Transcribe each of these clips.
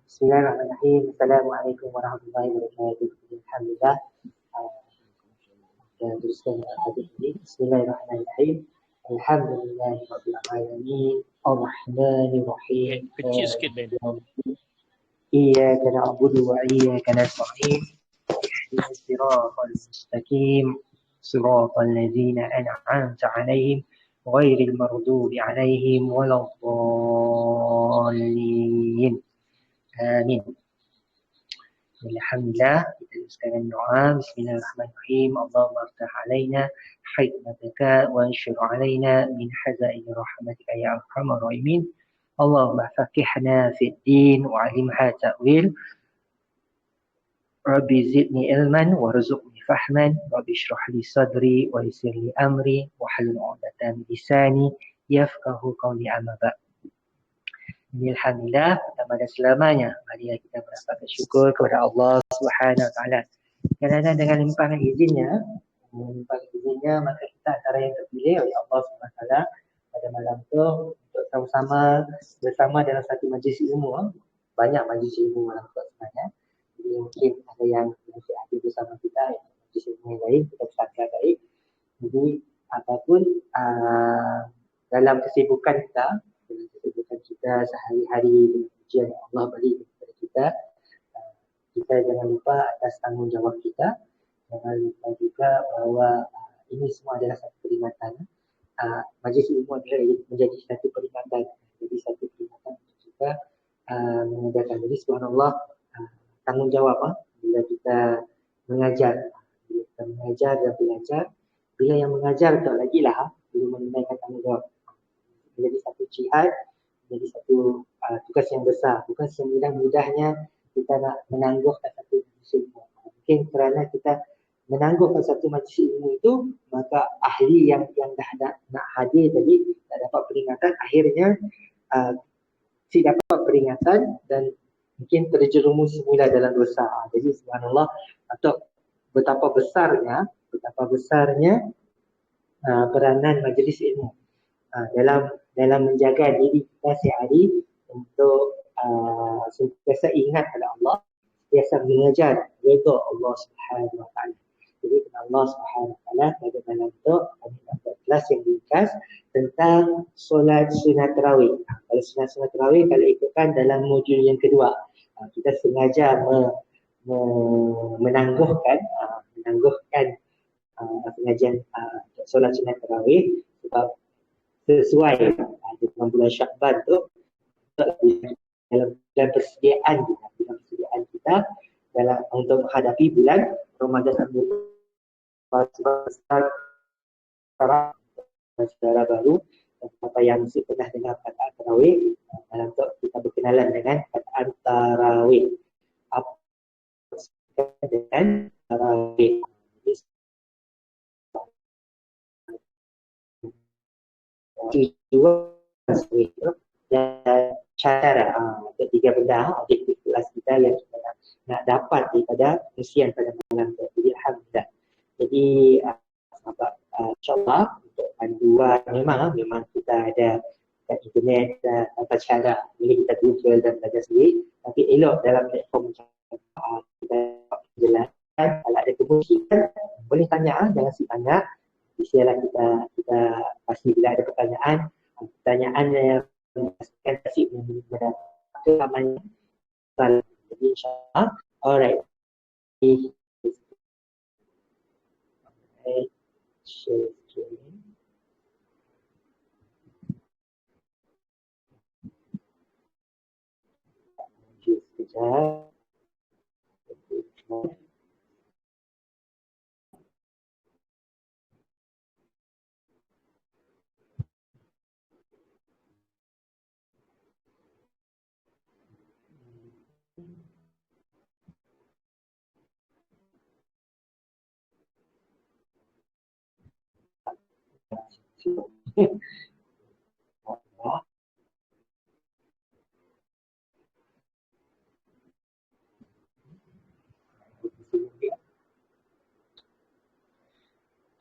Bismillahirrahmanirrahim. Assalamualaikum warahmatullahi wabarakatuh. Alhamdulillah. Kita teruskan hadis ini. Bismillahirrahmanirrahim. Alhamdulillahirabbil alamin. Ar-Rahmanir-Rahim. Kecil sikit Ben. Iyyaka na'budu wa iyyaka nasta'in. Ihdinas siratal mustaqim. Siratal ladzina an'amta 'alaihim ghairil maghdubi 'alaihim waladdallin. Amin. Alhamdulillah, kita teruskan doa. Bismillahirrahmanirrahim. Allahumma aftah alaina hikmataka wa anshur alaina min hazain rahmatika ya arhamar rahimin. Allahumma faqihna fid din wa 'allimha ta'wil. Rabbi zidni ilman warzuqni fahman. Rabbi shrah li sadri wa yassir li amri wa hlul 'uqdatam min lisani yafqahu qawli amma ba'd. Alhamdulillah, pertama dan selamanya marilah kita merapatkan syukur kepada Allah Subhanahu Wa Taala. Kerana dengan limpahan izinnya maka kita antara yang terpilih oleh Allah Subhanahu Wa Taala pada malam itu untuk sama-sama bersama dalam satu majlis ilmu. Banyak majlis ilmu malam itu sebenarnya. Jadi mungkin ada yang masih hadir bersama kita, majlis ilmu yang lain kita bersama baik. Jadi apapun dalam kesibukan kita sehari-hari dengan ujian yang Allah beri kepada kita, kita jangan lupa atas tanggungjawab kita. Jangan lupa juga bahawa ini semua adalah satu peringatan. Majlis ilmu adalah menjadi satu peringatan, untuk kita mengajarkan. Jadi subhanallah, tanggungjawab bila kita mengajar, dan belajar. Bila yang mengajar tak lagi lah belum menunaikan tanggungjawab. Menjadi satu jihad, menjadi satu tugas yang besar. Bukan semudah-mudahnya kita nak menangguhkan satu majlis ilmu. Mungkin kerana kita menangguhkan satu majlis ilmu itu, maka ahli yang dah nak hadir tadi tak dapat peringatan, akhirnya si dapat peringatan dan mungkin terjerumus semula dalam dosa. Jadi subhanallah, atau betapa besarnya peranan majlis ilmu dalam menjaga diri kita sehari untuk sentiasa ingat pada Allah, sentiasa mengejar redha Allah Subhanahu Wa Taala. Jadi Allah Subhanahu Wa Taala pada malam itu kami dapat kelas yang ringkas tentang solat sunat tarawih. Kalau sunat tarawih, kalau ikutkan dalam modul yang kedua, kita sengaja menangguhkan pengajian solat sunat tarawih sebab sesuai dengan bulan Syakban tu, dalam persediaan kita dalam untuk menghadapi bulan Ramadan secara baru. Siapa yang mesti pernah dengar kataan tarawih, dalam tu kita berkenalan dengan kataan tarawih. Apa dengan tarawih? Dan cara ada tiga benda objektif kelas kita yang kita nak dapat daripada usian pada malam itu. Jadi alhamdulillah. Jadi insyaAllah untuk panduan memang kita ada kat internet, tata cara boleh kita tulis dan belajar sendiri, tapi elok dalam platform kita jelaskan. Kalau ada kemungkinan boleh tanya, jangan si tanya. Isialah kita pasti bila ada pertanyaan yang memastikan kasih namanya. Jadi insyaAllah. Alright. Share screen. Sekejap.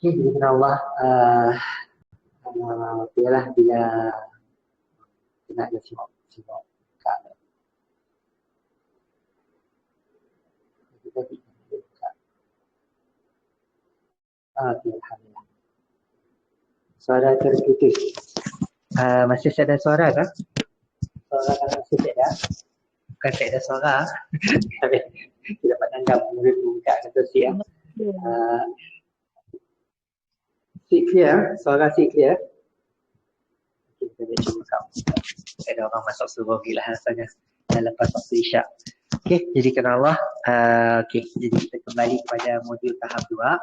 Okay, jadi Allah biarlah bila kita nak simak kat tadi. Okey, alhamdulillah. Suara terputus. Masih ada suara kah? Suara kan masih ada? Bukan tak ada suara. Tapi tidak dapat anggap murid buka kata siap. Clear? Suara clear? Kita cuba kau. Ada orang masuk subuh gila rasanya. Dan lepas waktu isyak. Okey, jadi kerana Allah. Okey, jadi kita kembali kepada modul tahap 2.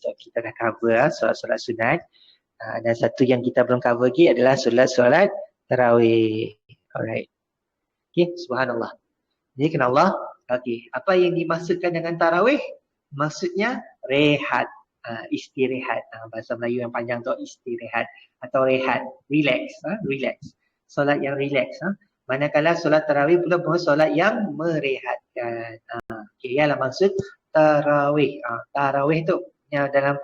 So kita dah cover solat-solat sunat. Dan satu yang kita belum cover lagi adalah solat-solat tarawih. Alright. Okey, subhanallah. Jadi kerana Allah. Okey, apa yang dimaksudkan dengan tarawih? Maksudnya rehat. Istirahat. Bahasa Melayu yang panjang tu istirahat atau rehat, relax, relax. Solat yang relax. Manakala solat tarawih pula bukan solat yang merehatkan. Okay, ialah maksud tarawih. Tarawih tu yang dalam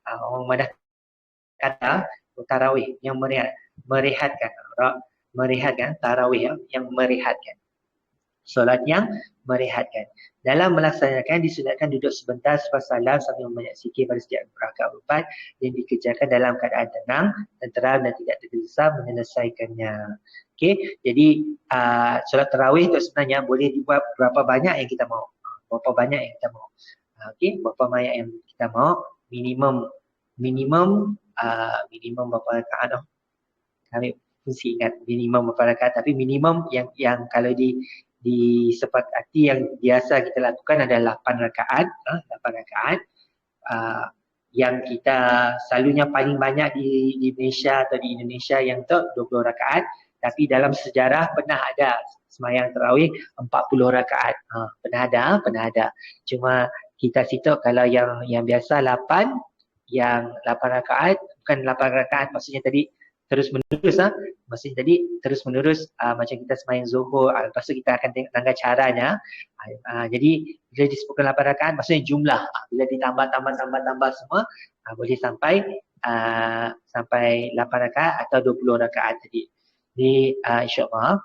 orang mana kata tarawih yang merehatkan. Tarawih yang merehatkan. Solat yang merehatkan. Dalam melaksanakan disunatkan duduk sebentar selepas salam sambil membaca zikir pada setiap rakaat 4 yang dikerjakan dalam keadaan tenang, tenteram dan tidak tergesa menyelesaikannya. Okey, jadi solat tarawih itu sebenarnya boleh dibuat berapa banyak yang kita mahu. Berapa banyak yang kita mahu. Okey, berapa banyak yang kita mahu, minimum berapa rakaat tu? Kami mesti ingat minimum berapa rakaat, tapi minimum yang kalau disepakati yang biasa kita lakukan adalah 8 rakaat. 8 rakaat. Yang kita selalunya paling banyak di Malaysia atau di Indonesia yang tu 20 rakaat. Tapi dalam sejarah pernah ada sembahyang tarawih 40 rakaat. Pernah ada. Cuma kita situ kalau yang biasa 8, yang 8 rakaat, bukan 8 rakaat maksudnya tadi terus menerus maksudnya tadi terus menerus macam kita sembahyang zuhur, lepas tu kita akan tengok tangga caranya. Jadi bila disebutkan 8 rakaat maksudnya jumlah, bila ditambah semua boleh sampai 8 rakaat atau 20 rakaat tadi. Jadi insya-Allah.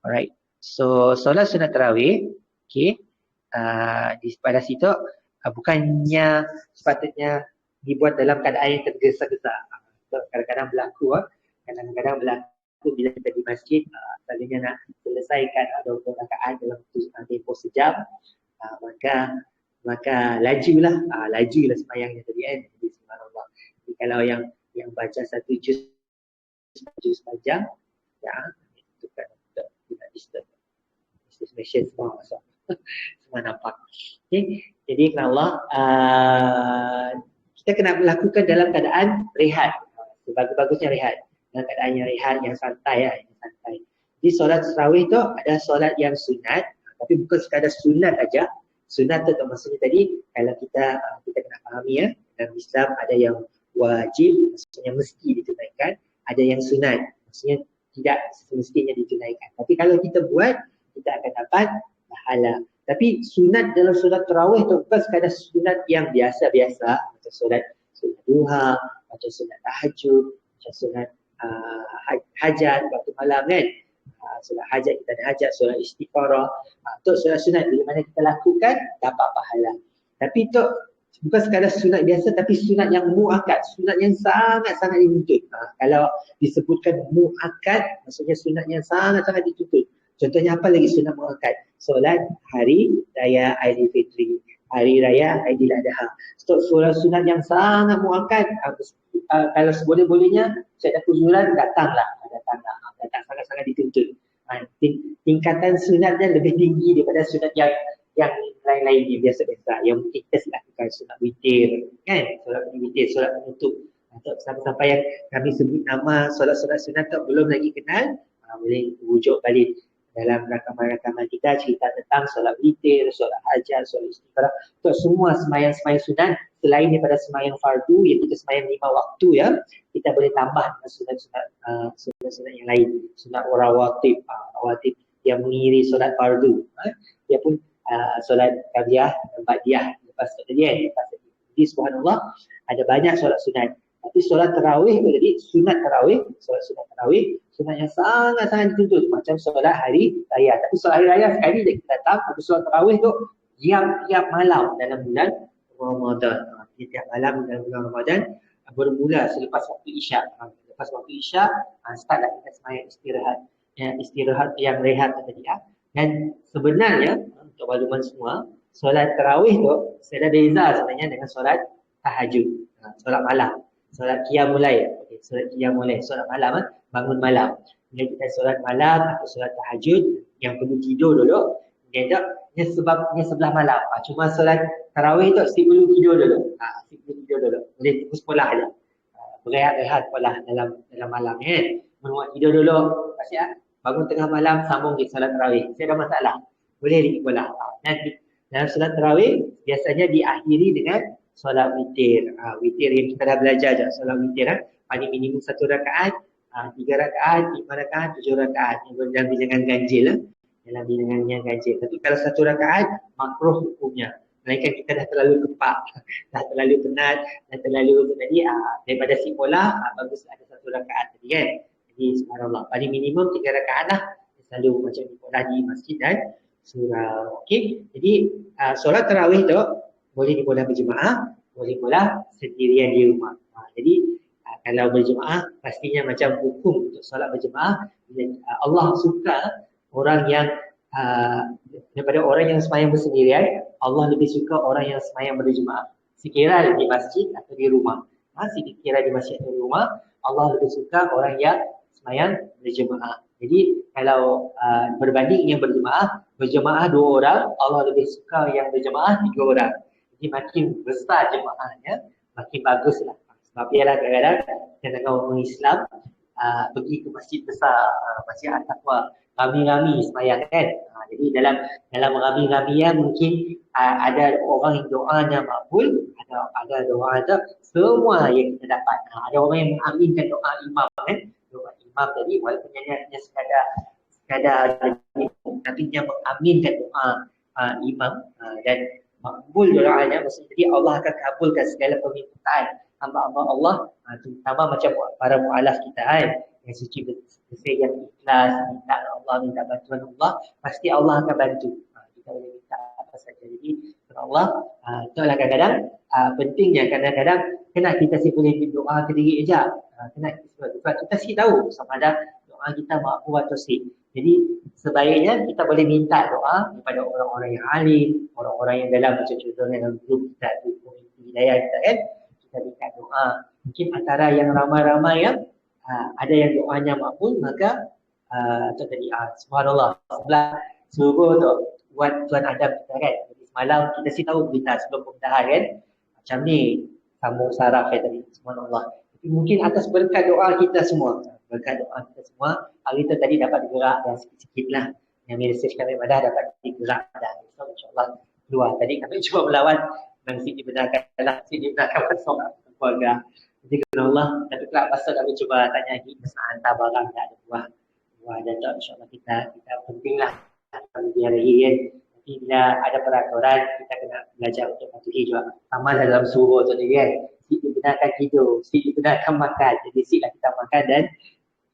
Alright. So solat sunat tarawih, okey. Pada situ bukannya sepatutnya dibuat dalam keadaan yang tergesa-gesa. Kadang-kadang berlaku bila kita di masjid selalunya nak selesaikan 20 rakaat dalam tempoh sejam, maka lajulah sembahyangnya tadi kan. Jadi subhanallah. Jadi kalau yang baca satu juz panjang, ya itu kan tidak disturb. Disturb semua masuk. Semua nampak. Okay. Jadi kerana Allah kita kena melakukan dalam keadaan rehat. Bagus-bagusnya rehat. Dalam keadaan yang rehat, yang santai yang santai. Jadi solat tarawih tu ada solat yang sunat, tapi bukan sekadar sunat aja. Sunat tu maksudnya tadi kalau kita kena fahami dalam Islam ada yang wajib, maksudnya mesti ditunaikan, ada yang sunat, maksudnya tidak semestinya ditunaikan. Tapi kalau kita buat, kita akan dapat pahala. Tapi sunat dalam solat tarawih tu bukan sekadar sunat yang biasa-biasa, macam solat duha, macam sunat tahajud, macam sunat hajat waktu malam kan. Solat hajat kita ada hajat, solat istikharah. Tu solat sunat bila mana kita lakukan dapat pahala. Tapi tu bukan sekadar sunat biasa, tapi sunat yang muakkad, sunat yang sangat-sangat dituntut. Kalau disebutkan muakkad, maksudnya sunat yang sangat-sangat dituntut. Contohnya apa lagi sunat muakkad? Solat hari raya Aidilfitri, hari raya Aidiladha. Solat sunat yang sangat muakkad. Kalau seboleh-bolehnya Syed Fuzulan datanglah. Datang sangat-sangat dituntut. Tingkatan sunatnya lebih tinggi daripada sunat yang lain-lain yang biasa-biasa. Yang mungkin kita lakukan sunat witir, kan? Solat witir, solat penutup. Sampai yang kami sebut nama solat-solat sunat tu belum lagi kenal, boleh rujuk balik dalam rakaman-rakaman kita cerita tentang solat witir, solat hajat, solat istikharah. Untuk semua sembahyang-sembahyang sunat selain daripada sembahyang fardu yang kita sembahyang 5 waktu ya, kita boleh tambah dengan sunat-sunat yang lain, sunat rawatib yang mengiringi solat fardu. Dia pun solat qabliyah, ba'diyah lepas tadi. Jadi subhanallah ada banyak solat sunat. Tapi solat tarawih tu jadi sunat tarawih, solat sunat tarawih, sunat yang sangat-sangat dituntut macam solat hari raya. Tapi solat hari raya sekali je kita datang, tapi solat tarawih tu tiap malam dalam bulan Ramadan. Tiap malam dalam bulan Ramadan bermula selepas waktu Isyak. Lepas waktu Isyak, startlah kita sembahyang istirahat. Istirahat yang rehat tadi. Dan sebenarnya untuk makluman semua, solat tarawih tu saya ada beza sebenarnya dengan solat tahajud, solat malam, solat qiyamul lail. Okey, solat qiyamul lail, solat malam, bangun malam. Bila kita solat malam atau solat tahajud yang perlu tidur dulu, dia sebabnya sebelah malam. Cuma solat tarawih tu si perlu tidur dulu. Si perlu tidur dulu. Boleh tunggu sekolah aja. Berehat-rehat sekolah dalam malam kan. Menguat tidur dulu. Pasal bangun tengah malam sambung di solat tarawih. Saya ada masalah. Boleh pergi sekolah. Dan dalam solat tarawih biasanya diakhiri dengan solat witir. Witir yang kita dah belajar je. Solat witir paling minimum 1 rakaat, 3 rakaat, 5 rakaat, 7 rakaat. Yang dalam bilangan ganjil. Dalam bilangannya ganjil. Tapi kalau 1 rakaat, makruh hukumnya. Melainkan kita dah terlalu kepak, dah terlalu penat, dah terlalu tadi daripada si pola, bagus ada 1 rakaat tadi kan. Jadi subhanallah, paling minimum 3 rakaat lah. Selalu macam di pola di masjid dan surau. Okey, jadi solat tarawih tu boleh dipola berjemaah, boleh pula sendirian di rumah. Jadi kalau berjemaah, pastinya macam hukum untuk solat berjemaah, Allah suka orang yang daripada orang yang sembahyang bersendirian, Allah lebih suka orang yang sembahyang berjemaah. Sekira di masjid atau di rumah. Sekira di masjid atau di rumah, Allah lebih suka orang yang sembahyang berjemaah. Jadi kalau berbanding yang berjemaah 2 orang, Allah lebih suka yang berjemaah 3 orang. Jadi makin besar jemaahnya, makin baguslah. Sebab ialah kadang-kadang kita dengan orang Islam pergi ke masjid besar, masjid At-Taqwa, rami-rami sembahyang kan. Jadi dalam rami-ramian mungkin ada orang yang doanya makbul, ada doa ada semua yang kita dapat. Ada orang yang mengaminkan doa imam kan. Doa imam tadi walaupun hanya sekadar tapi dia mengaminkan doa imam dan makbul doanya, maksudnya jadi Allah akan kabulkan segala permintaan hamba-hamba Allah, terutama macam para mu'alaf kita kan, yang suci bersih, yang ikhlas, minta Allah, minta bantuan Allah, pasti Allah akan bantu. Kita boleh minta apa saja. Jadi Allah, itulah kadang-kadang pentingnya, kadang-kadang kena kita sih boleh doa ke diri saja. Kena sebab kita sih tahu sama ada doa kita makbul atau sih. Jadi sebaiknya kita boleh minta doa kepada orang-orang yang alim, orang-orang yang dalam macam contohnya dalam grup kita, di komuniti hidayah kita kan, kita minta doa. Mungkin antara yang ramai-ramai yang ada yang doanya makbul, maka tadi subhanallah, sebelah suruh tu buat Tuan Adam kita kan. Jadi semalam kita sih tahu berita sebelum pembedahan kan, macam ni sambung saraf tadi, subhanallah. Tapi mungkin atas berkat doa kita semua, berkat doa kita semua, hari tu tadi dapat bergerak dan sikit-sikit lah. Yang message kami pada dapat bergerak dah. So, insyaAllah keluar. Tadi kami cuba melawan dan sikit dibenarkan lah, sikit dibenarkan masuk keluarga. Jadi kerana Allah, tapi kelak pasal kami cuba tanya lagi pasal hantar barang tak ada buah dan tak, insyaAllah kita pentinglah di hari kan. Nanti bila ada peraturan, kita kena belajar untuk patuhi juga. Sama dalam suruh tu kan. Sikit dibenarkan tidur, sikit dibenarkan makan. Jadi sikitlah kita makan dan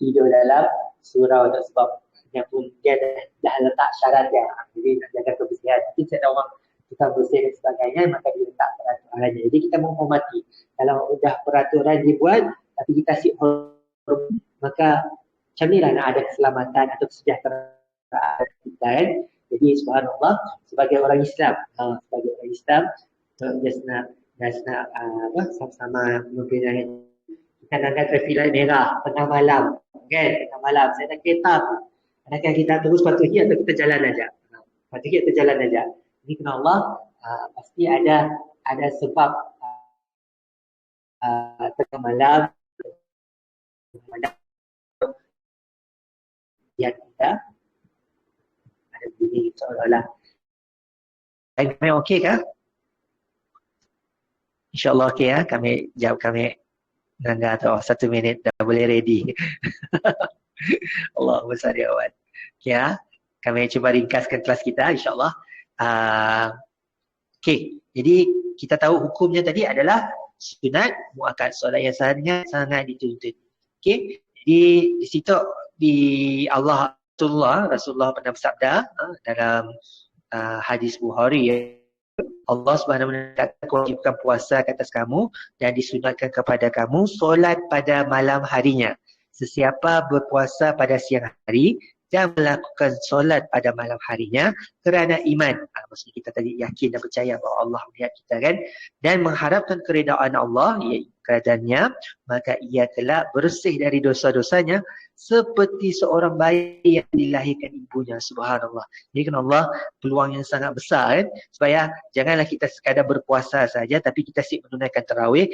tidur dalam surau tu sebab dia pun dia dah letak syarat dia. Jadi nak jaga kebersihan. Tapi setiap orang kita bersih dan sebagainya, maka dia letak peraturannya. Jadi kita menghormati. Kalau sudah peraturan dibuat, tapi kita asyik hormat, maka macam ni lah nak ada keselamatan atau kesejahteraan kita kan. Jadi subhanallah, sebagai orang Islam, just nak sama-sama mungkin kita nak traffic light merah tengah malam kan, tengah malam saya nak kereta tu, adakah kita terus patuhi atau kita jalan aja? Patuhi atau jalan aja? Ini kerana Allah pasti ada sebab tengah malam yang kita ada bunyi seolah-olah. Kami okey kah? InsyaAllah okey ya. Kami jawab kami Nangga tu 1 minit dah boleh ready. Allahumma salli awal. Okay, kami cuba ringkaskan kelas kita insyaAllah. Okay, jadi kita tahu hukumnya tadi adalah sunat muakkad, solat yang sangat dituntut. Okey, jadi di situ di Rasulullah pernah bersabda dalam hadis Bukhari ya, Allah Subhanahu wa taala kewajibkan puasa ke atas kamu dan disunatkan kepada kamu solat pada malam harinya. Sesiapa berpuasa pada siang hari dan melakukan solat pada malam harinya kerana iman. Maksudnya kita tadi yakin dan percaya bahawa Allah melihat kita kan, dan mengharapkan keredaan Allah, iaitu kerajaannya, maka ia telah bersih dari dosa-dosanya seperti seorang bayi yang dilahirkan ibunya. Subhanallah. Jadi kan Allah peluang yang sangat besar kan, supaya janganlah kita sekadar berpuasa saja tapi kita siap menunaikan tarawih.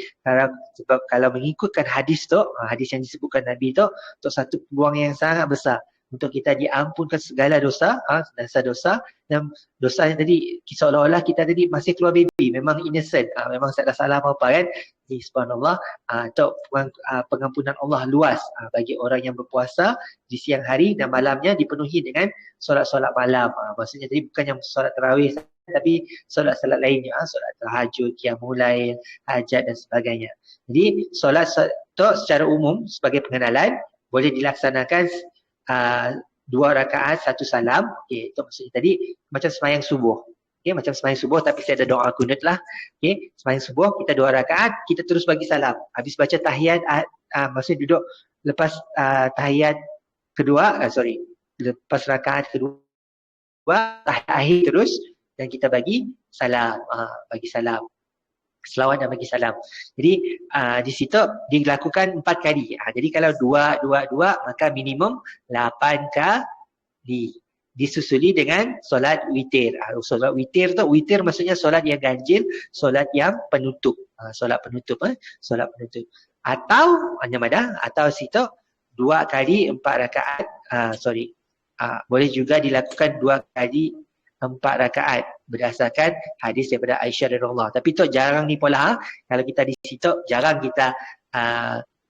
Sebab kalau mengikutkan hadis tu, hadis yang disebutkan Nabi tu satu peluang yang sangat besar untuk kita diampunkan segala dosa, dosa, dan dosa yang tadi seolah-olah kita tadi masih keluar baby, memang innocent, memang tak ada salah apa-apa kan. Jadi subhanallah, atau pengampunan Allah luas bagi orang yang berpuasa di siang hari dan malamnya dipenuhi dengan solat-solat malam. Maksudnya tadi bukan yang solat tarawih tapi solat-solat lainnya, solat tahajud, qiyamul lail, hajat dan sebagainya. Jadi solat tu secara umum sebagai pengenalan boleh dilaksanakan 2 rakaat 1 salam. Okey, itu maksudnya tadi macam sembahyang subuh. Okey, macam sembahyang subuh tapi saya ada doa kunut lah. Okey, sembahyang subuh kita 2 rakaat, kita terus bagi salam. Habis baca tahiyat, maksudnya duduk lepas tahiyat kedua, lepas rakaat kedua, tahiyat akhir terus dan kita bagi salam, bagi salam. Selawat dan bagi salam. Jadi di situ dilakukan 4 kali. Jadi kalau 2 maka minimum 8 kali. Disusuli dengan solat witir. Solat witir tu, witir maksudnya solat yang ganjil, solat yang penutup. Solat penutup. Atau atau situ 2 kali 4 rakaat. Boleh juga dilakukan 2 kali 4 rakaat berdasarkan hadis daripada Aisyah radhiyallahu anha. Tapi tu jarang ni pola. Kalau kita di situ jarang kita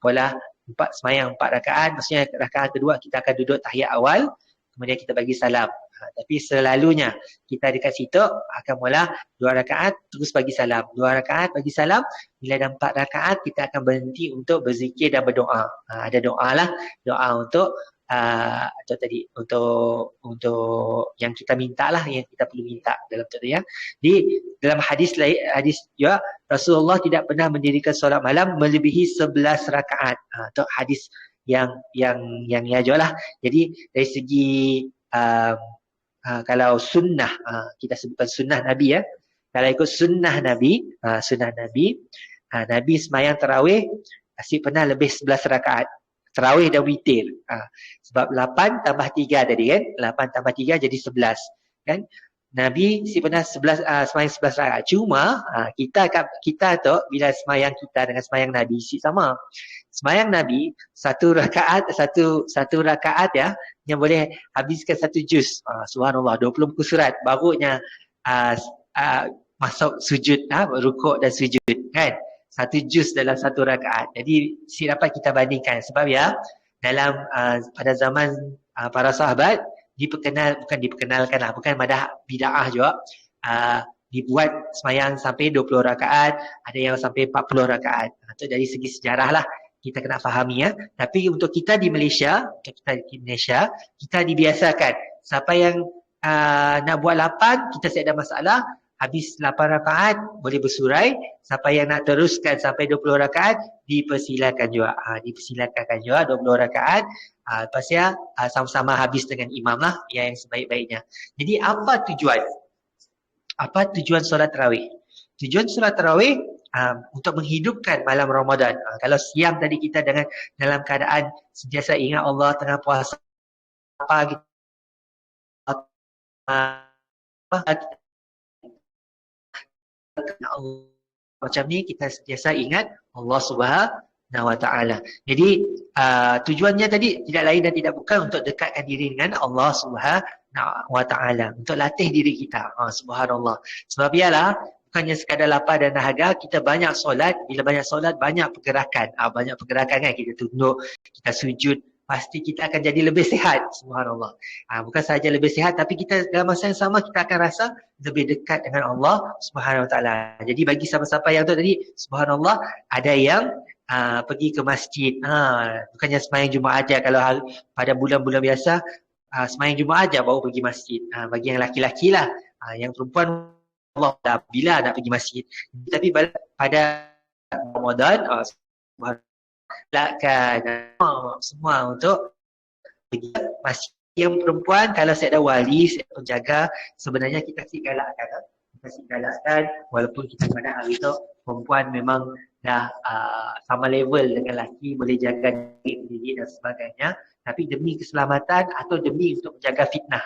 pola sembahyang 4 rakaat. Maksudnya rakaat kedua kita akan duduk tahiyat awal, kemudian kita bagi salam. Tapi selalunya kita dekat situ akan mula 2 rakaat terus bagi salam. 2 rakaat bagi salam, bila dah 4 rakaat kita akan berhenti untuk berzikir dan berdoa. Ada doa lah, doa untuk atau tadi untuk yang kita minta lah, yang kita perlu minta dalam tu ya. Di dalam hadis juga Rasulullah tidak pernah mendirikan solat malam melebihi 11 rakaat. Itu hadis yang ya lah. Jadi dari segi kalau sunnah, kita sebutkan sunnah Nabi ya. Kalau ikut sunnah Nabi, Nabi sembahyang tarawih asyik pernah lebih 11 rakaat. Tarawih dan witir. Sebab 8 tambah 3 tadi kan. 8 tambah 3 jadi 11. Kan? Nabi si pernah sembahyang 11 rakaat. Cuma kita tu bila sembahyang kita dengan sembahyang Nabi si sama. Sembahyang Nabi satu rakaat ya, yang boleh habiskan 1 juz. Subhanallah, 20 muka surat barunya masuk sujud, rukuk dan sujud kan. 1 juz dalam 1 rakaat. Jadi dapat kita bandingkan. Sebab ya dalam pada zaman para sahabat bukan madah bid'ah juga, dibuat sembahyang sampai 20 rakaat, ada yang sampai 40 rakaat. Itu dari segi sejarah lah kita kena fahami ya. Tapi untuk kita di Malaysia, kita dibiasakan siapa yang nak buat 8 kita tak ada masalah. Habis 8 rakaat boleh bersurai. Siapa yang nak teruskan sampai 20 rakaat dipersilakan juga. 20 rakaat. Lepas ya sama-sama habis dengan imam lah yang sebaik-baiknya. Jadi apa tujuan? Apa tujuan solat tarawih? Tujuan solat tarawih untuk menghidupkan malam Ramadan. Kalau siang tadi kita dalam keadaan sentiasa ingat Allah tengah puasa apa gitu. Macam ni kita sentiasa ingat Allah Subhanahu wa taala. Jadi tujuannya tadi tidak lain dan tidak bukan untuk dekatkan diri dengan Allah Subhanahu wa taala, untuk latih diri kita. Subhanallah. Sebab ialah bukannya sekadar lapar dan dahaga, kita banyak solat. Bila banyak solat banyak pergerakan. Banyak pergerakan kan, kita tunduk, kita sujud, pasti kita akan jadi lebih sihat. Subhanallah. Bukan sahaja lebih sihat, tapi kita dalam masa yang sama kita akan rasa lebih dekat dengan Allah Subhanahu Wa Taala. Jadi bagi siapa-siapa yang tu tadi, subhanallah, ada yang pergi ke masjid. Bukannya sembahyang Jumaat aja. Kalau pada bulan-bulan biasa, sembahyang Jumaat aja baru pergi masjid. Bagi yang laki-laki lah. Yang perempuan, Allah dah bila nak pergi masjid. Tapi pada Ramadan, lakkan semua untuk pergi masjid. Yang perempuan, kalau saya ada wali, saya penjaga, sebenarnya kita kasih galakkan. Kita kasih galakkan, walaupun kita pada hari tu perempuan memang dah sama level dengan lelaki, boleh jaga diri dan sebagainya, tapi demi keselamatan atau demi untuk menjaga fitnah,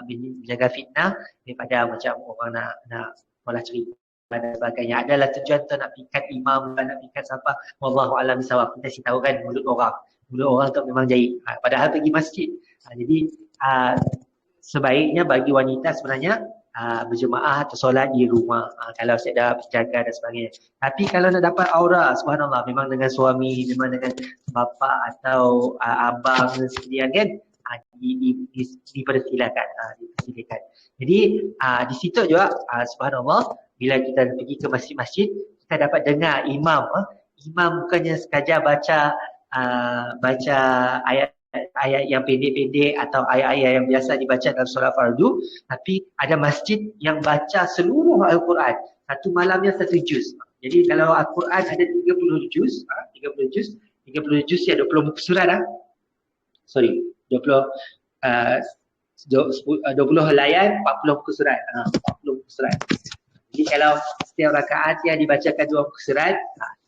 menjaga fitnah daripada macam orang nak malah cerita dan sebagainya. Adalah tujuan tu nak pikat imam, nak pikat siapa, wallahu a'lam bissawab. Kita tahu kan mulut orang tu memang jahit. Padahal pergi masjid. Jadi sebaiknya bagi wanita sebenarnya berjemaah atau solat di rumah, kalau saya dah jaga dan sebagainya. Tapi kalau nak dapat aura, subhanallah, memang dengan suami, memang dengan bapa atau abang sekalian kan, dipersilakan. Jadi di situ juga subhanallah, bila kita pergi ke masjid-masjid, kita dapat dengar imam. Imam bukannya sekadar baca ayat yang pendek-pendek atau ayat-ayat yang biasa dibaca dalam solat fardu, tapi ada masjid yang baca seluruh Al-Quran. Satu malamnya satu juz. Jadi kalau Al-Quran ada 30 juz, 30 juz ya 20 muka surat 20 helaian, 40 muka surat. 40 muka surat. Jadi kalau setiap rakaat yang dibacakan 2 muka surat,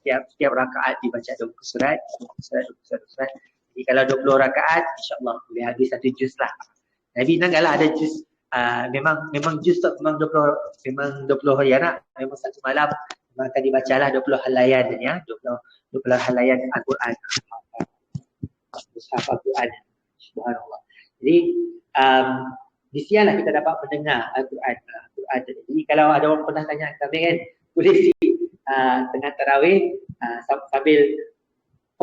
setiap rakaat dibaca 2 muka surat, 2 muka surat. Jadi kalau 20 rakaat, insya-Allah boleh habis satu juz lah. Jadi janganlah ada juz, memang juz tu memang 20 halayan, memang satu malam memang akan dibacalah 20 halayan ya, 20 halayan Al-Quran. Mushaf Al-Quran. Subhanallah. Jadi di sinilah kita dapat mendengar Al-Quran. Jadi kalau ada orang pernah tanya kami kan, boleh tengah tarawih sambil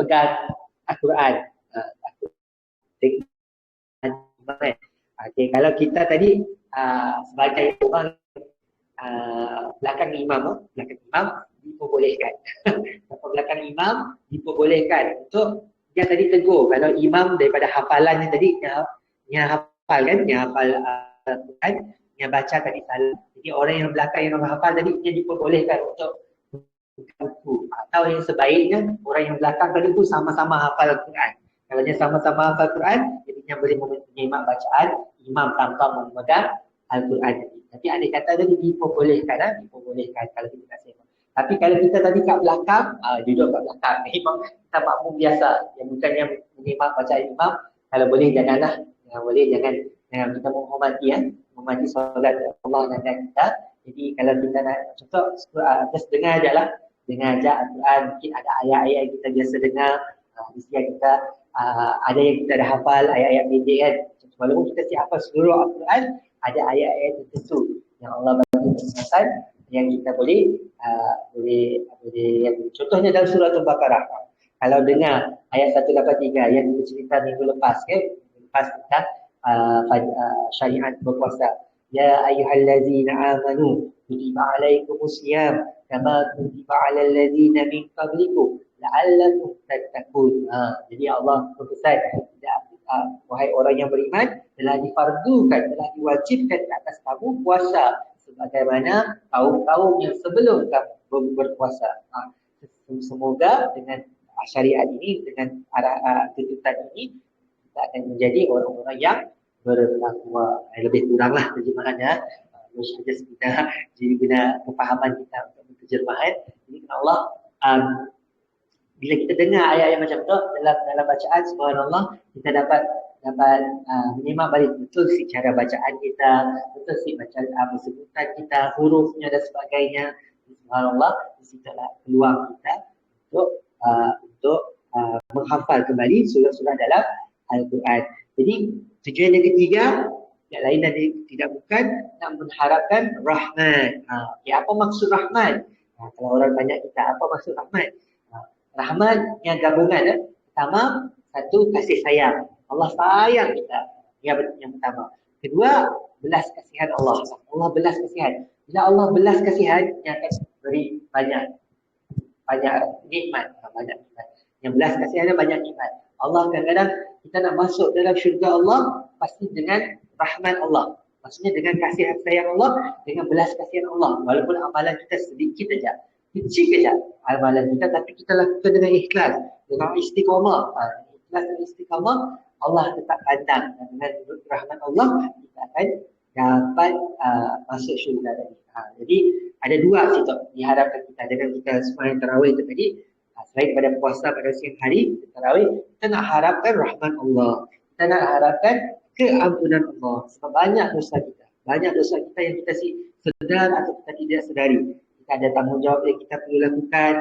pegang Al-Quran. Okay, kalau kita tadi sebagai orang belakang imam diperbolehkan. Belakang imam diperbolehkan untuk yang tadi tegur. Kalau imam daripada hafalannya tadi yang hafal kan, yang hafal Quran, yang baca tadi salah. Jadi orang yang belakang yang hafal tadi yang diperbolehkan untuk buku. Atau yang sebaiknya orang yang belakang tadi pun sama-sama hafal Quran. Kalau dia sama-sama hafal Quran, jadinya boleh menyimak bacaan imam tanpa memegang Al-Quran. Tapi andai kata tadi diperbolehkan, diperbolehkan kalau kita tak simak. Tapi kalau kita tadi kat belakang, duduk kat belakang, memang kita makmum biasa, yang bukan yang menyimak bacaan imam, kalau boleh janganlah, jangan kita menghormati solat Allah dan kita. Jadi kalau kita nak contoh, just dengar aja lah, dengar aja Al-Quran, mungkin ada ayat-ayat yang kita biasa dengar, di sini kita ada yang kita dah hafal, ayat-ayat pendek kan. Walaupun kita siap hafal seluruh Al-Quran, ada ayat-ayat tertentu yang Allah bagi kesempatan yang kita boleh contohnya dalam surah Al-Baqarah. Kalau dengar ayat 183 yang kita cerita minggu lepas kan, tentang syariat berpuasa. Ya ayyuhallazina amanu kutiba alaikumusiyam kama kutiba alal ladzina min qablikum la'allakum tattaqun. Jadi Allah berpesan, wahai orang yang beriman, telah difardukan, telah diwajibkan ke atas kamu puasa sebagaimana kaum-kaum yang sebelum kamu berpuasa. Semoga dengan syariat ini, dengan tuntutan ini, kita akan menjadi orang-orang yang bertakwa. Lebih kuranglah terjemahannya. Jadi guna kefahaman kita untuk terjemahan. Jadi Allah, bila kita dengar ayat yang macam tu dalam bacaan, subhanallah, kita dapat menyimak balik betul si cara bacaan kita, betul si bacaan sebutan kita, hurufnya dan sebagainya. Subhanallah, di situlah peluang kita untuk menghafal kembali surah-surah dalam Al-Quran. Jadi tujuan yang ketiga, yang lain dan tidak bukan nak mengharapkan rahmat. Apa maksud rahmat? Kalau orang tanya kita apa maksud rahmat? Rahmat yang gabungan. Pertama, Satu, kasih sayang. Allah sayang kita. Yang pertama. Kedua, belas kasihan Allah. Allah belas kasihan. Bila Allah belas kasihan, yang akan beri banyak nikmat. Banyak nikmat. Yang belas kasihan banyak nikmat. Allah kadang-kadang kita nak masuk dalam syurga Allah pasti dengan rahmat Allah. Maksudnya dengan kasih sayang Allah, dengan belas kasihan Allah. Walaupun amalan kita sedikit saja, kecil saja amalan kita, tapi kita lakukan dengan ikhlas, dengan istiqamah. Ikhlas dan istiqamah, Allah tetap pandang. Dan dengan rahmat Allah, kita akan dapat masuk syurga tadi. Jadi ada dua situ diharapkan kita dengan kita sembahyang tarawih itu tadi. Selain pada puasa pada siang hari tarawih, kita nak harapkan rahmat Allah, kita nak harapkan keampunan Allah. Sebab banyak dosa kita yang kita sedar atau kita tidak sedari. Kita ada tanggungjawab yang kita perlu lakukan,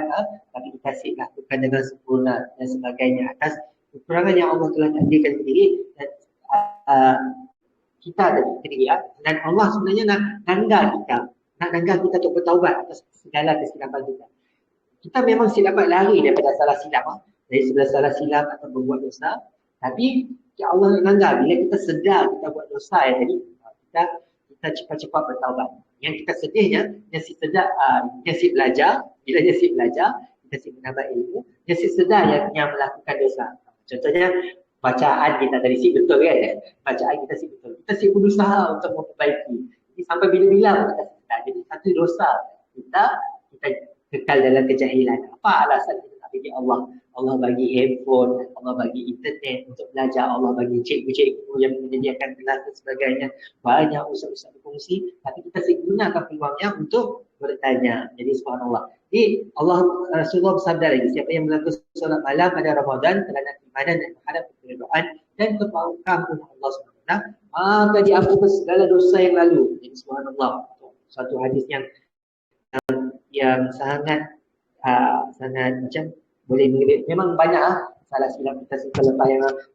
tapi kita lakukan dengan sempurna dan sebagainya atas kekurangan yang Allah telah takdirkan sendiri. Dan kita ada sendiri, dan Allah sebenarnya nak nanggal kita untuk bertaubat atas segala kesilapan kita. Kita memang dapat lari daripada salah silap, dari sebelah salah silap atau berbuat dosa. Tapi ya Allah nanggal bila kita sedar kita buat dosa yang tadi, kita cepat-cepat bertaubat. Yang kita sedihnya, Yasir belajar. Bila Yasir belajar, Yasir menambah ilmu, Yasir sedar yang melakukan dosa. Contohnya bacaan kita tadi betul kan? Bacaan kita betul. Kita berusaha untuk memperbaiki. Jadi sampai bila-bila kita sedar. Jadi satu dosa kita kekal dalam kejahilan. Apa alasan kita tak bagi Allah? Allah bagi handphone, Allah bagi internet untuk belajar, Allah bagi cikgu-cikgu yang menyediakan kelas dan sebagainya. Banyak ustaz-ustaz berfungsi, tapi kita gunakan peluangnya untuk bertanya. Jadi subhanallah. Jadi Allah Rasulullah bersabda lagi, siapa yang melakukan solat malam pada Ramadan kerana ibadah dan menghadap keridaan dan keampunan Allah SWT, maka diampunkan segala dosa yang lalu. Jadi subhanallah. Satu hadis yang sangat macam boleh mengirim. Memang banyak salah silap kita selepas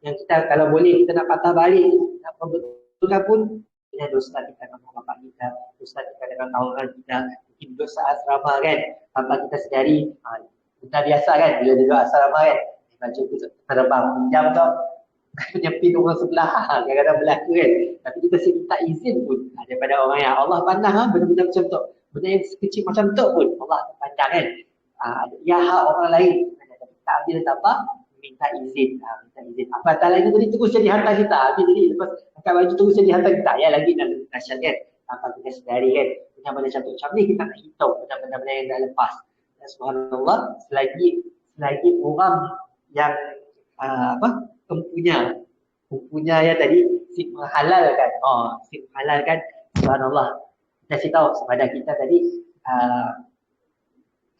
yang kita kalau boleh kita nak patah balik, nak membetulkan pun dengan dosa kita dengan bapak kita, dosa kita dengan kawan kita, mungkin dosa asrama kan, tanpa kita sedari. Kita biasa kan bila duduk asrama kan, baju kita terbang pinjam tau penyepit orang sebelah, kadang-kadang berlaku kan. Tapi kita minta izin pun daripada orang yang Allah pandang benda-benda macam tu. Benda yang sekecil macam tu pun Allah pandang kan. Ya hak orang lain. Tak ambil tanpa minta izin. Apatah lagi tadi terus jadi harta kita. Habis jadi lepas angkat baju terus jadi harta kita. Ya lagi nak dahsyat kan. Tanpa kita sedari kan. Benda-benda macam ni kita nak hitung benda-benda yang dah lepas. Dan subhanallah, selagi orang yang mempunya ya tadi si menghalalkan. Si menghalalkan, subhanallah. Kita kasih tahu kepada kita tadi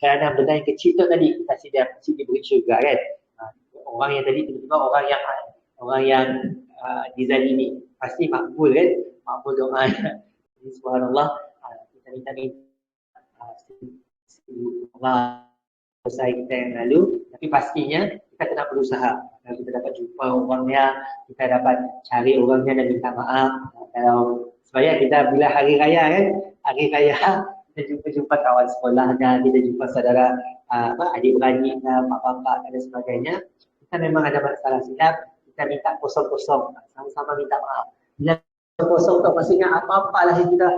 kerana benda yang kecil tu tadi kita mesti diberi syurga kan. Orang yang tadi tiba-tiba orang yang dizalimi pasti makbul kan, makbul doa. Jadi subhanallah, kita minta Allah dosa kita yang lalu, tapi pastinya kita kena berusaha. Kalau kita dapat jumpa orangnya, kita dapat cari orangnya dan minta maaf. Kalau supaya kita bila hari raya kita jumpa kawan sekolahnya, kita jumpa saudara adik-beradik, mak bapak dan sebagainya. Kita memang ada masalah silap, kita minta kosong-kosong, sama-sama minta maaf. Bila kosong tu maksudnya apa-apa lah yang kita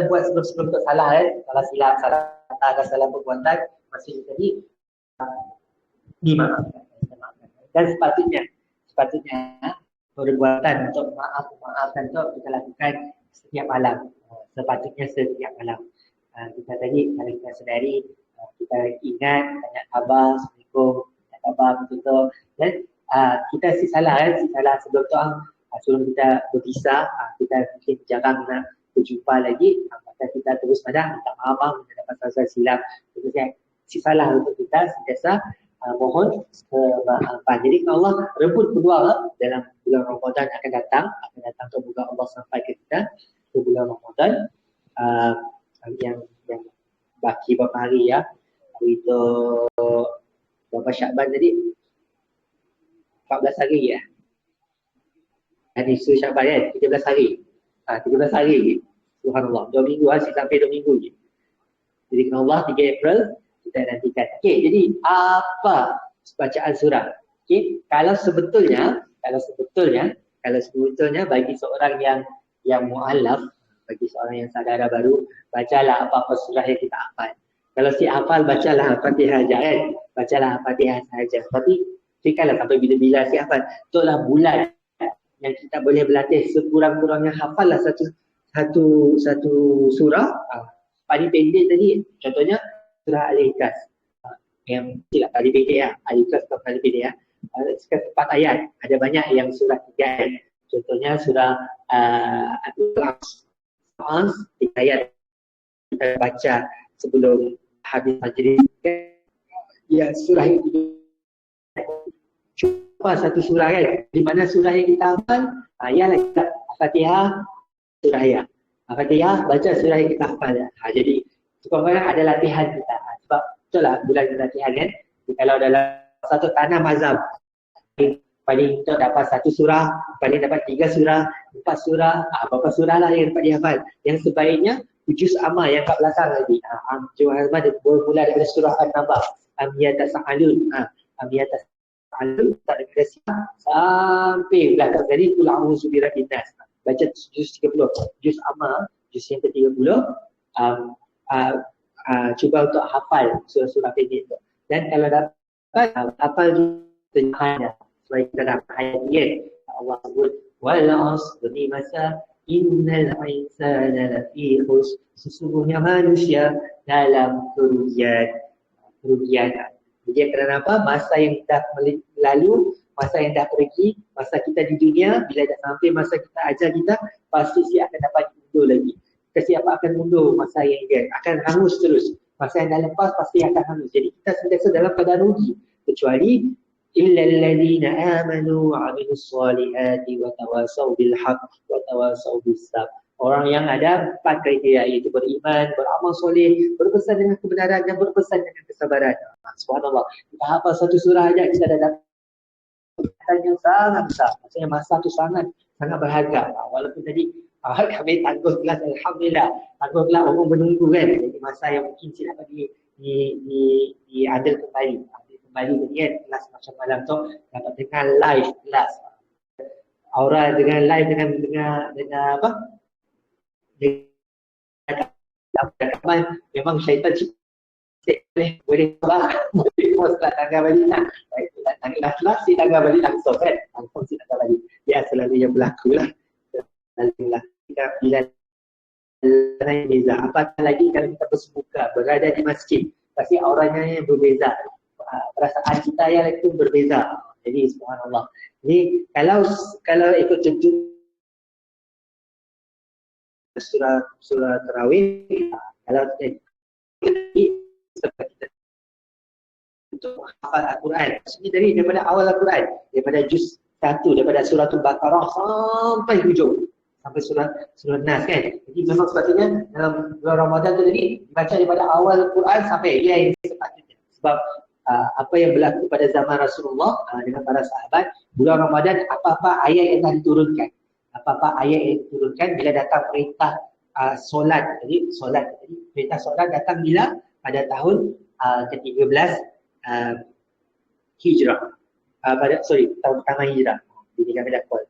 buat sebelum tu salah salah silap, salah kata, salah perbuatan, maksudnya tadi dimaafkan. Dan sepatutnya perbuatan untuk maafkan tu kita lakukan setiap malam. Sepatutnya setiap malam. Kita tadi kalau kita sedari, kita ingat banyak khabar, Assalamualaikum, banyak khabar betul-betul. Dan kita si salah sebelum tu sebelum kita berpisah, kita mungkin jarang nak berjumpa lagi, maka kita terus pada minta maaf, kita dapat salah silap. Si salah untuk kita sentiasa mohon kemaafan. Jadi Allah rebut peluang dalam bulan Ramadan akan datang semoga Allah sampai ke kita ke bulan Ramadan yang baki berapa hari ya. Hari itu berapa Syakban tadi? 14 hari ya. Hari isu Syakban kan? 13 hari. 13 hari. Subhanallah. 2 minggu sampai 2 minggu je. Jadi Allah 3 April kita nantikan. Okey, jadi apa bacaan surah? Okay. Kalau sebetulnya bagi seorang yang mu'alaf, bagi seorang yang sadara baru, bacalah apa-apa surah yang kita hafal. Kalau si hafal, bacalah Al-Fatihah saja kan. Bacalah Al-Fatihah saja. Tapi fikirlah sampai bila-bila si hafal. Itulah bulan yang kita boleh berlatih sekurang-kurangnya hafallah satu surah. Paling pendek tadi, contohnya surah Al-Ikhlas. Yang tidak paling pendek ya. Al-Ikhlas itu paling pendek ya. Sekitar 4 ayat. Ada banyak yang surah 3 ayat. Contohnya surah Al-Ikhlas. 3 ayat kita baca sebelum habis majlis. Ya, surah yang cuba satu surah kan. Di mana surah yang kita hafal, ialah Al-Fatihah, surah ya. Al-Fatihah, baca surah yang kita hafal. Jadi, sekurang-kurangnya ada latihan kita. Sebab betul lah bulan latihan kan. Kalau dalam satu tanah mazhab, paling kita dapat satu surah, paling dapat 3 surah, 4 surah, berapa surah lah yang dapat dihafal. Yang sebaiknya, juz amma yang kat belakang lagi. Juz amma bermula daripada surah An-Naba. Am-Yatasa'alun. Am-Yatasa'alun tak daripada siap sampai belakang tadi Qul a'udzu birabbin nas. Baca juz 30. Juz amma, juz yang ke-30. Cuba untuk hafal surah-surah pendek tu. Dan kalau dapat hafal terjemahannya supaya kita dapat ayat ni. Allah sebut wal 'asri masa innal insana lafi khusr, sesungguhnya manusia dalam kerugian. Jadi kerana apa? Masa yang dah lalu, masa yang dah pergi, masa kita di dunia, bila dah sampai masa kita ajar kita, pasti siap akan dapat mundur lagi. Siapa akan mundur masa yang akan hangus terus. Masa yang dah lepas pasti akan hangus. Jadi kita sentiasa dalam keadaan rugi. Kecuali illal ladzina amanu wa 'amilus solihati wa tawasaw bil haqq wa tawasaw bis sabr. Orang yang ada 4 kriteria, iaitu beriman, beramal soleh, berpesan dengan kebenaran dan berpesan dengan kesabaran. Subhanallah. Kita hafal satu surah aja kita dah dapat yang sangat besar. Maksudnya masa tu sangat berharga. Walaupun tadi kami tangguh kelas, alhamdulillah. Tangguh kelas orang menunggu kan. Jadi masa yang mungkin tidak dapat diambil kembali. Tadi kan kelas macam malam tu dapat dengar live kelas. Aura dengan live dengan apa? Memang syaitan boleh post lah tanggal balik nak. Tanggal kelas si tanggal balik langsung kan. Langsung si tanggal balik. Ya selalu yang berlaku lah. Alhamdulillah. Kita bila beza. Apatah lagi kalau kita bersemuka berada di masjid. Pasti auranya yang berbeza. Perasaan kita yang itu berbeza. Jadi subhanallah. Jadi kalau ikut contoh surah tarawih, kalau untuk hafal Al-Quran, maksudnya daripada awal Al-Quran, daripada juz 1, daripada surah Al-Baqarah sampai hujung, sampai surah Nas kan. Jadi memang sepatutnya dalam bulan Ramadan tu tadi dibaca daripada awal Al-Quran sampai yang sepatutnya. Sebab apa yang berlaku pada zaman Rasulullah dengan para sahabat, bulan Ramadan apa-apa ayat yang telah diturunkan. Apa-apa ayat yang diturunkan bila datang perintah solat. Jadi perintah solat datang bila? Pada tahun ke-13 Hijrah. Tahun pertama Hijrah. Jadi kami dah call.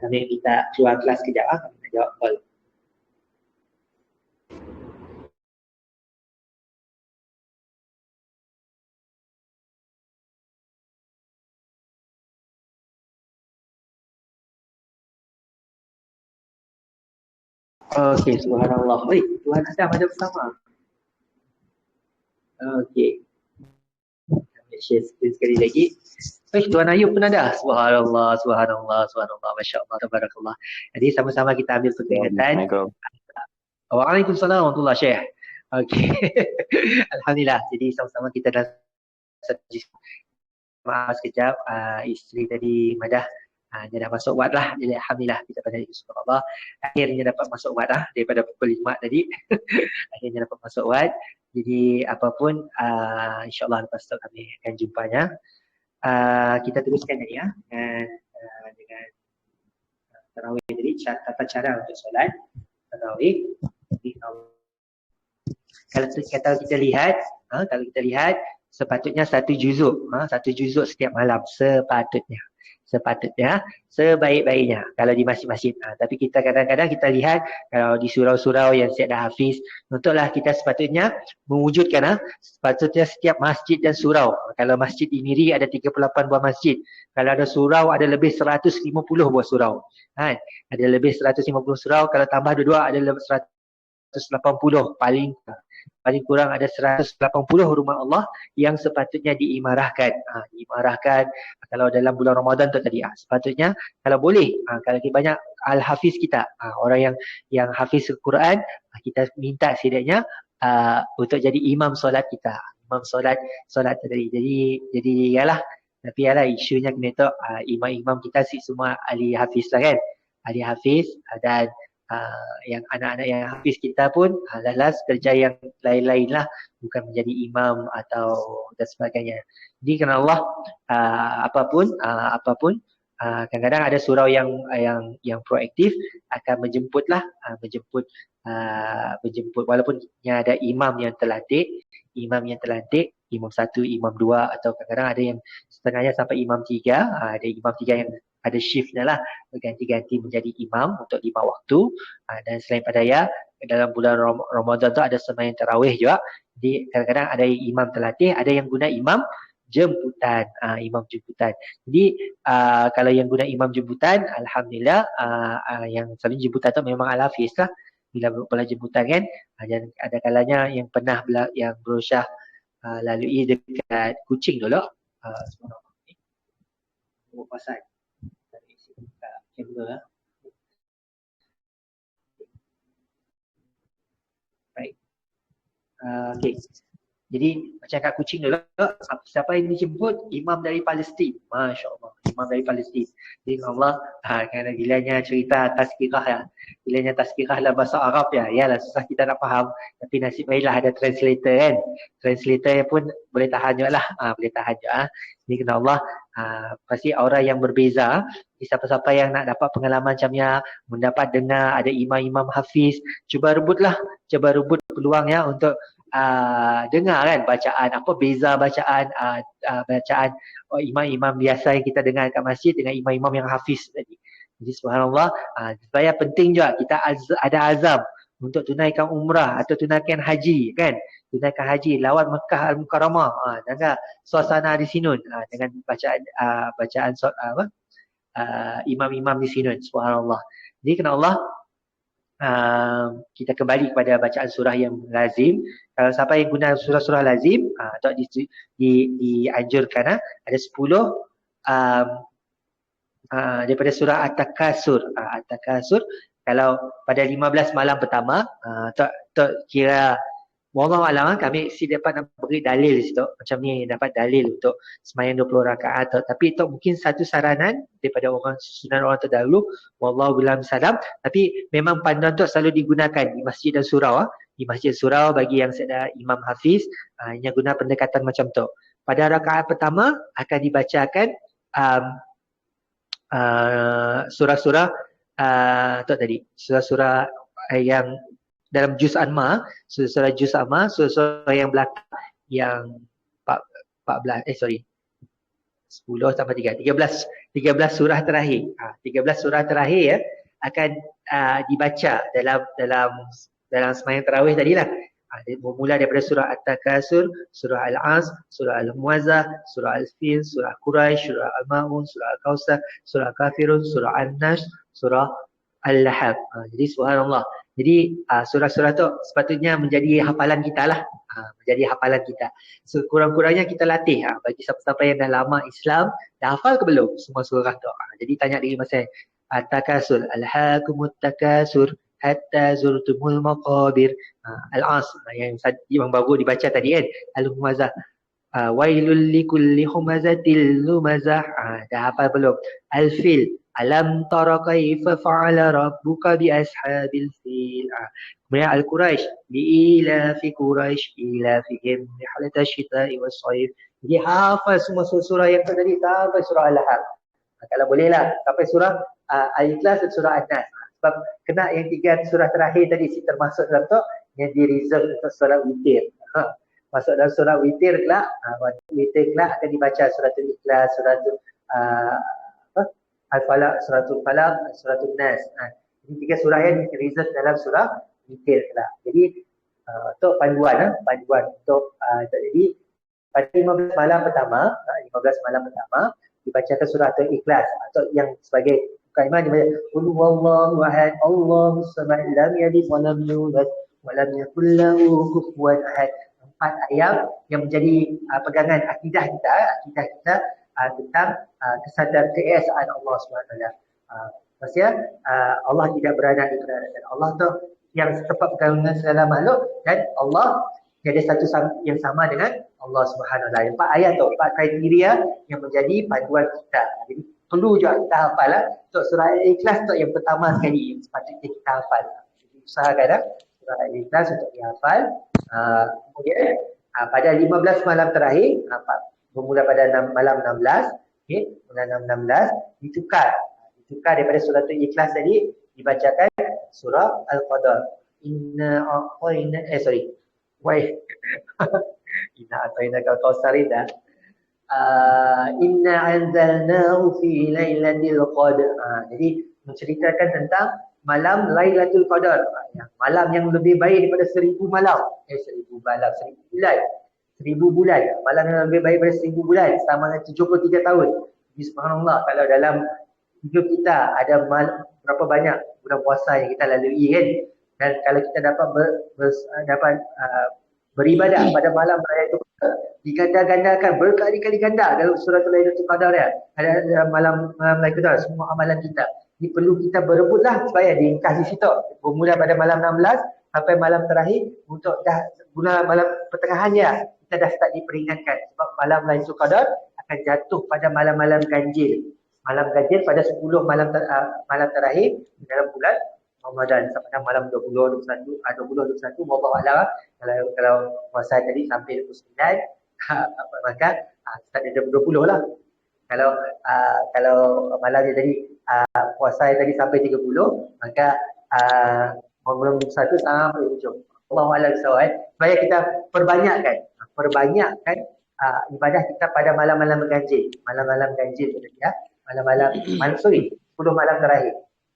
Kami minta keluar kelas kejap, kami nak jawab call. Okey, subhanallah. Baik, Tuhan Adam ada bersama. Okey. Kami share screen sekali lagi. Baik, Tuan Ayub pun ada. Subhanallah. Masya Allah, tabarakallah. Jadi sama-sama kita ambil peringatan. Waalaikumsalam warahmatullahi Syekh. Okey. Alhamdulillah. Jadi sama-sama kita dah maaf sekejap, isteri tadi Madah dia dah masuk wad lah. Jadi alhamdulillah kita pada subhanallah akhirnya dapat masuk wad lah daripada pukul 5 tadi. Akhirnya dapat masuk wad. Jadi apapun insya-Allah lepas tu kami akan jumpanya. Kita teruskan tadi ya dengan tarawih tadi, tata cara untuk solat tarawih. Kalau kita lihat Sepatutnya satu juzuk, satu juzuk setiap malam. Sepatutnya sebaik-baiknya kalau di masjid-masjid. Tapi kita kadang-kadang kita lihat kalau di surau-surau yang siap dah hafiz, untuklah kita sepatutnya mewujudkan sepatutnya setiap masjid dan surau. Kalau masjid di Miri ada 38 buah masjid. Kalau ada surau ada lebih 150 buah surau. Kan? Ada lebih 150 surau, kalau tambah dua-dua ada lebih 180 paling kurang ada 180 rumah Allah yang sepatutnya diimarahkan. Diimarahkan kalau dalam bulan Ramadan tu tadi. Sepatutnya kalau boleh, kalau banyak al-hafiz kita, orang yang hafiz Al-Quran, kita minta setidaknya untuk jadi imam solat kita. Imam solat tadi. Jadi yalah, tapi yalah isunya kena tahu imam-imam kita semua ahli hafiz lah kan. Ahli hafiz dan yang anak-anak yang hafiz kita pun last kerja yang lain-lain lah, bukan menjadi imam atau dan sebagainya. Jadi kerana Allah apapun kadang-kadang ada surau yang proaktif akan menjemput walaupun ada imam yang terlatih, imam satu, imam dua, atau kadang-kadang ada yang setengahnya sampai imam tiga. Ada imam tiga yang ada shiftnya lah, berganti-ganti menjadi imam untuk 5 waktu. Dan selain pada dalam bulan Ramadan tu ada sembahyang tarawih juga. Jadi kadang-kadang ada imam terlatih, ada yang guna imam jemputan. Jadi kalau yang guna imam jemputan, alhamdulillah, yang selalu jemputan tu memang al-hafiz lah. Bila jemputan kan, dan ada kalanya yang pernah yang berusaha lalui dekat Kuching dulu. Pasal kamera. Right. Okay. Jadi macam kat Kuching dulu, siapa yang dijemput? Imam dari Palestin. Masya Allah. Imam dari Palestin. Jadi Allah, kerana gilanya cerita tazkirah ya. Gilanya tazkirah dalam bahasa Arab ya. Yalah, susah kita nak faham. Tapi nasib baiklah ada translator kan. Translator pun boleh tahan juga lah. Boleh tahan juga. Jadi kerana Allah, pasti orang yang berbeza. Siapa-siapa yang nak dapat pengalaman macamnya, mendapat dengar ada imam-imam hafiz, cuba rebut peluang ya untuk dengar kan bacaan, apa beza bacaan imam-imam biasa yang kita dengar kat masjid dengan imam-imam yang hafiz tadi. Jadi subhanallah, supaya penting juga kita ada azam untuk tunaikan umrah atau tunaikan haji kan. Tunaikan haji lawat Mekah Al-Mukarramah, dengan suasana di Sinun, dengan bacaan imam-imam di Sinun, subhanallah. Jadi kerana Allah, kita kembali kepada bacaan surah yang lazim. Kalau siapa yang guna surah-surah lazim, atau dianjurkan ada 10 daripada surah At-Takasur. At-Takasur kalau pada 15 malam pertama, tak kira wallahu alam, kami dapat beri dalil di situ. Macam ni dapat dalil untuk sembahyang 20 rakaat. Tapi itu mungkin satu saranan daripada sunan orang terdahulu. Wallahu bilam salam. Tapi memang panduan tu selalu digunakan di masjid dan surau. Di masjid surau bagi yang ada imam hafiz, yang guna pendekatan macam tu. Pada rakaat pertama akan dibacakan surah-surah surah-surah yang dalam juz Amma, surah juz Amma, surah yang belakang yang 14 10 tambah 3, 13 surah terakhir. 13 surah terakhir ya akan dibaca dalam sembahyang tarawih tadilah. Bermula daripada surah At-Takasur, surah Al-As, surah Al-Muazzah, surah Al-Fil, surah Quraisy, surah Al-Ma'un, surah Al-Kausar, surah Kafirun, surah An-Nas, surah Al-Lahab. Jadi subhanallah. Jadi surah-surah tu sepatutnya menjadi hafalan kita lah. Menjadi hafalan kita. Sekurang-kurangnya kita latih. Bagi siapa-siapa yang dah lama Islam, dah hafal ke belum semua surah tu? Jadi tanya diri masa At-Takasur, Alhaakumut Takasur hatta zurtumul maqabir. Al-As yang baru dibaca tadi kan. Al-Humazah. Wailul likulli humazatil lumazah. Dah hafal belum? Al-Fil. Alam tara kaifa fa'ala rabbuka bi ashabil fil. Kemudian Al-Quraisy, ila fi Quraisy ila fihim rihlata syita'i was sayf. Jadi hafal semua surah yang tadi sampai surah Al-Lahab. Kalau bolehlah sampai surah Al-Ikhlas dan surah An-Nas. Sebab kena yang 3 surah terakhir tadi termasuk dalam tu yang di reserve untuk surah witir. masuk dalam surah witir kelak, witir kelak akan dibaca suratul ikhlas, suratul apa? Al-Falaq, suratul Falaq, suratul Nas. Ini 3 surah yang reserve dalam surah witir kelak. Jadi untuk panduan untuk jadi pada 15 malam pertama, 15 malam pertama dibacakan surah Al-Ikhlas atau yang sebagai kalimah dibaca qul huwallahu ahad, Allahus samad, lam yalid wa lam yulad wa lam yakul lahu kufuwan ahad. 4 ayat yang menjadi pegangan akidah kita tentang kesadaran keesaan Allah Subhanahu Wa Taala. Maksudnya Allah tidak beranak dan Allah tu yang tempat pergabungan segala makhluk dan Allah tiada satu yang sama dengan Allah Subhanahu Wa Taala. 4 ayat tu, 4 kriteria yang menjadi panduan kita. Jadi perlu juga kita hafal untuk surah Al-Ikhlas tu yang pertama sekali yang sepatutnya kita hafal. Jadi usahakan surah Al-Ikhlas untuk dihafal. Kemudian pada 15 malam terakhir bermula pada malam 16, malam 16 ditukar daripada surah Al-Ikhlas tadi dibacakan surah Al-Qadar. Inna a'tayna kal-kautsar dah. Inna anzalnahu fi lailatul qadar. Jadi menceritakan tentang malam Lailatul Qadar. Malam yang lebih baik daripada 1000 malam. 1000 malam, 1000 bulan. Malam yang lebih baik daripada 1000 bulan selama 73 tahun. Jadi subhanallah, kalau dalam hidup kita ada berapa banyak bulan puasa yang kita lalui kan. Dan kalau kita dapat beribadah pada malam Lailatul Qadar, diganda-gandakan berkali-kali ganda dalam surah Lailatul Qadar ya. Ada malam Lailatul Qadar semua amalan kita. Ini perlu kita berebutlah supaya diingkas di situ. Bermula pada malam 16 sampai malam terakhir untuk dah guna malam pertengahannya kita dah start diperingatkan sebab malam Lailatul Qadar akan jatuh pada malam-malam ganjil. Malam ganjil pada 10 malam terakhir dalam bulan Ramadan sampai malam 20 21 wallahu a'lam. Kalau puasa tadi sampai 29 maka start dari 20 lah. Kalau malam tadi puasa tadi sampai 30 maka malam 21 sampai hujung. Allahu a'lam supaya kita perbanyakkan ibadah kita pada malam-malam ganjil. Malam-malam ganjil tadi ya. Malam 10 malam terakhir.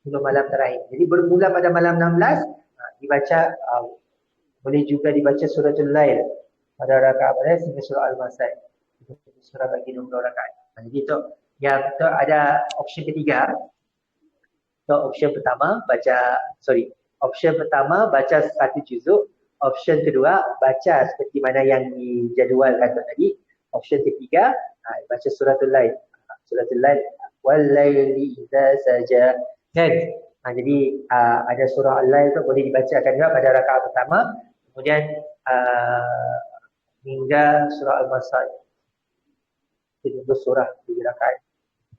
10 malam terakhir. Jadi bermula pada malam 16 dibaca boleh juga dibaca suratul Lail pada rakaat pada sehingga surah Al-Masad. Surah bagi 20 rakaat. Jadi itu yang itu ada option ketiga. So option pertama baca 1 juzuk, option kedua baca seperti mana yang dijadualkan tadi, option ketiga baca suratul Lail. Suratul Lail wal laili idza saja. Kan? Jadi ada surah Al-Lail tu boleh dibacakan juga pada rakaat pertama, kemudian hingga surah Al-Masad. Jadi surah di rakaat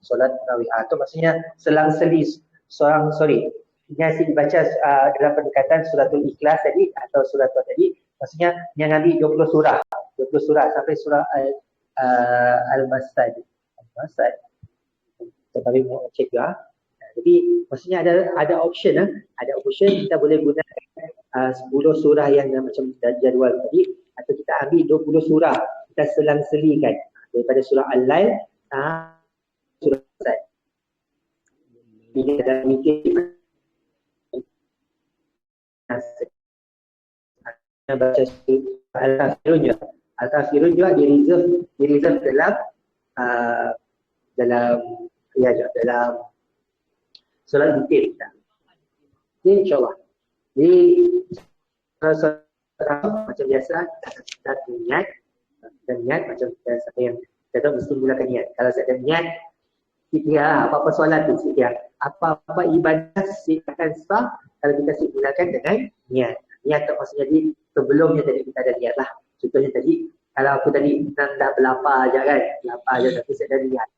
solat tarawih. Itu maksudnya selang-seli yang dibaca dalam pendekatan suratul Ikhlas tadi atau surah tadi, maksudnya yang ambil 20 surah sampai surah Al-Masad. Tetapi mau cek juga. Jadi maksudnya ada option kita boleh gunakan 10 surah yang macam jadual tadi atau kita ambil 20 surah kita selang-selikan daripada surah Al-Lail surah Al-Masad. Ini ada mikir baca Al-Kafirun juga di reserve dalam solat witir kita. Jadi insyaAllah. Jadi macam biasa kita niat macam biasa yang kita mesti mulakan niat. Kalau saya ada niat apa-apa solat tu apa-apa ibadah akan sah kalau kita gunakan dengan niat. Niat tu maksudnya jadi sebelumnya tadi kita ada niat lah. Contohnya tadi kalau aku tadi dah berlapar je kan, tapi saya ada niat.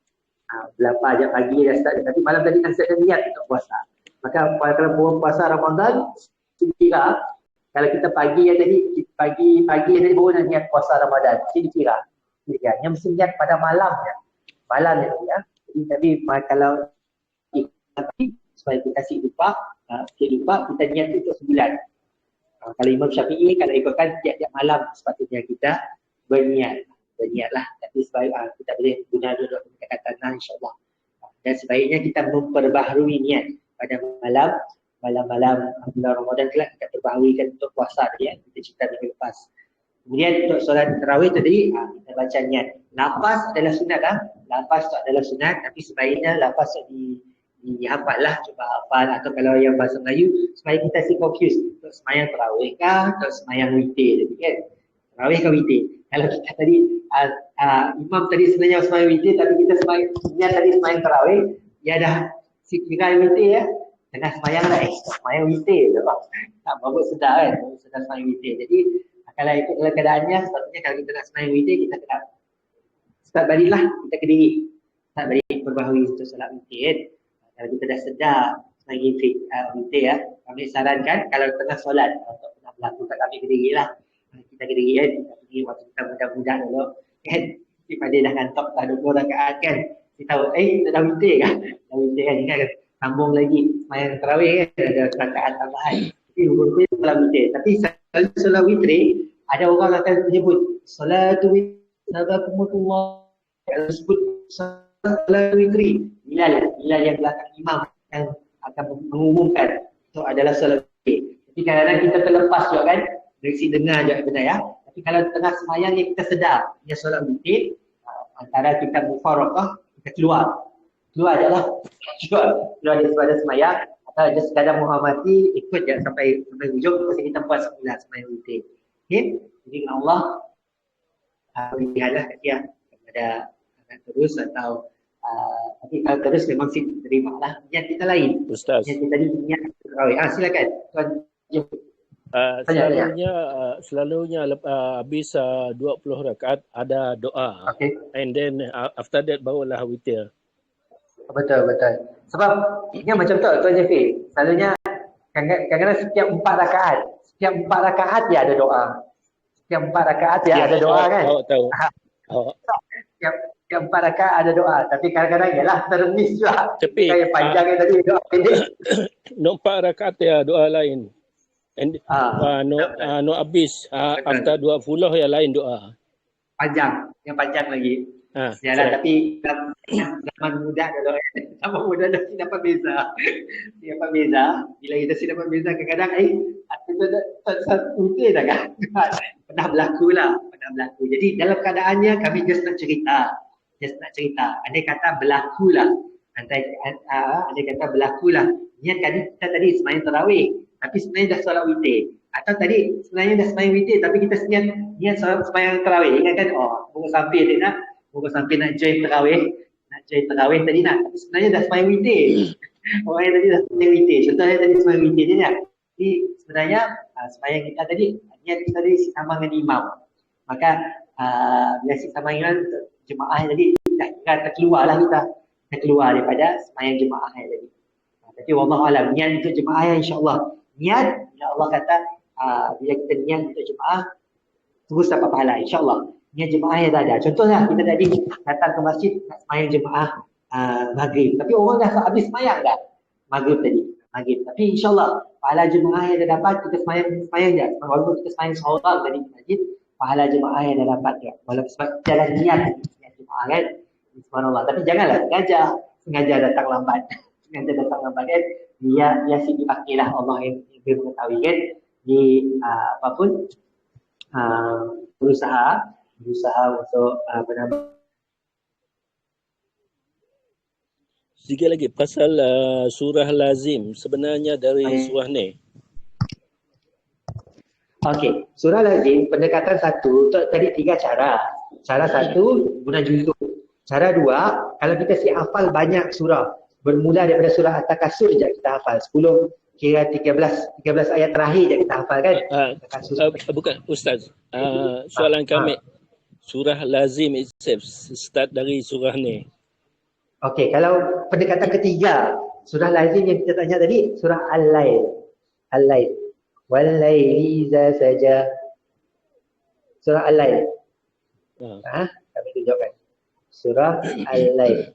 Berlapar je pagi dah start, tapi malam tadi saya ada niat untuk puasa. Maka kalau puasa Ramadan kira kalau kita pagi yang tadi baru nak niat puasa Ramadan, kira yang mesti niat pada malamnya ya. Tapi kalau supaya kita lupa kita niat itu untuk sebulan. Kalau Imam Syafi'i, kalau ikutkan tiap-tiap malam sepatutnya kita berniatlah. Tapi kita boleh guna duduk pendekatan tanah insyaAllah. Dan sebaiknya kita memperbaharui niat pada malam-malam bulan Ramadan kelak kita perbaharuikan untuk puasa dia kita cerita minggu lepas. Kemudian untuk solat tarawih tadi kita baca niat. Lafaz adalah sunat Lafaz tu adalah sunat, tapi sebaiknya lafaz tu dihafal lah, cuba hafal, atau kalau yang bahasa Melayu supaya kita si fokus untuk semayang tarawih kah atau semayang witir tadi kan. Tarawih ke witir. Kalau kita tadi imam tadi sebenarnya semayang witir, tapi kita semayang tadi semayang tarawih, dia dah kira witir ya. Tengah semayang dah, semayang witir tu. Tak baru sedar kan, baru sedar semayang witir. Jadi kalau itu dalam keadaannya, sepatutnya kalau kita nak semayang witir, kita kena start baliklah, kita ke diri. Start balik perbaharui untuk solat witir kan. Kalau kita dah sedar semayang witir ya, kami sarankan kalau tengah solat, untuk pernah berlaku kat kami ke diri lah. Kita ke diri kan, kita pergi waktu kita muda-muda dulu kan. Si Fadil dah ngantok dah 20 rakaat kan. Kita tahu, kita dah witir kan. Dah witir kan, kan sambung lagi semayang tarawih kan, ada rakaat tambahan. Jadi hukum-hukum solat witir. Tapi solat witir, ada orang akan menyebut Salatul witir, Salakumullah, kalau sebut Salatul witir, Bilal yang belakang imam yang akan mengumumkan itu adalah solat witir. Jadi kadang-kadang kita terlepas juga kan, dari si dengar je benar ya. Tapi kalau tengah semayang yang kita sedar dia solat witir, antara kita mufaraqah, kita keluar je lah, keluar daripada semayang, atau just sekadar menghormati, ikut je sampai hujung, lepas kita buat semayang witir. Okay? Jadi Allah berikanlah kat dia kepada anak terus atau tapi kalau terus memang sih terima lah. Niat kita lain. Ustaz. Niat kita tadi niat tarawih. Silakan Tuan. Selalunya habis 20 rakaat ada doa. Okay. And then after that barulah witir. Betul. Sebab ini macam tu Tuan Jafir. Selalunya kadang-kadang setiap 4 rakaat dia ada doa. Setiap 4 rakaat dia ada doa kan? Tahu. Setiap 4 rakaat ada doa. Tapi kadang-kadang ialah termis juga. Tapi yang panjang yang tadi doa pendek. 4 rakaat ya doa lain. And no habis after 20 yang lain doa. Yang panjang lagi. Yalah, tapi zaman muda dulu si dapat beza. Bila kita si dapat beza kadang-kadang mungkin dah kan. Pernah berlaku. Jadi dalam keadaannya kami just nak cerita. Andai kata berlakulah. Niat kita tadi semayang tarawih, tapi sebenarnya dah solat witir. Atau tadi sebenarnya dah semayang witir, tapi kita niat semayang tarawih. Ingatkan, Moga sampai nak join tarawih tadi nak. Tapi sebenarnya dah semayang witir. Orang yang tadi dah semayang witir. Contohnya tadi semayang witir je nak. Jadi sebenarnya semayang kita tadi, niat kita tadi sama dengan imam. Maka bila sama dengan jemaah tadi, dah terkeluarlah kita. Kita keluar daripada semayang jemaah tadi. Tapi wallahualam, niat untuk jemaah insyaAllah. Niat, bila Allah kata, bila kita niat untuk jemaah, terus dapat pahala insyaAllah. Niat jemaah yang tak ada. Contohnya kita tadi datang ke masjid nak semayang jemaah maghrib. Tapi orang dah habis semayang dah maghrib tadi. Tapi insyaAllah pahala jemaah yang dah dapat kita semayang je. Walaupun kita semayang seorang tadi di masjid, pahala jemaah yang dah dapat je. Walaupun sebab jalan niat jemaah kan. Subhanallah. Tapi janganlah sengaja datang lambat. Kan. Dia sih dipakailah Allah yang lebih mengetahui kan. Apapun berusaha untuk menambah. Sikit lagi pasal surah lazim sebenarnya dari surah ni. Okey, surah lazim pendekatan satu tadi 3 cara. Cara satu guna juzuk. Cara 2, kalau kita hafal banyak surah, bermula daripada surah At-Takasur je kita hafal 10 kira 13 ayat terakhir je kita hafal kan. Bukan Ustaz. Soalan kami. Surah lazim itself start dari surah ni. Okey, kalau pendekatan ketiga, surah lazim yang kita tanya tadi, surah Al-Lail. Wal-laili idza saja. Surah Al-Lail. Kami tunjukkan. Surah Al-Lail.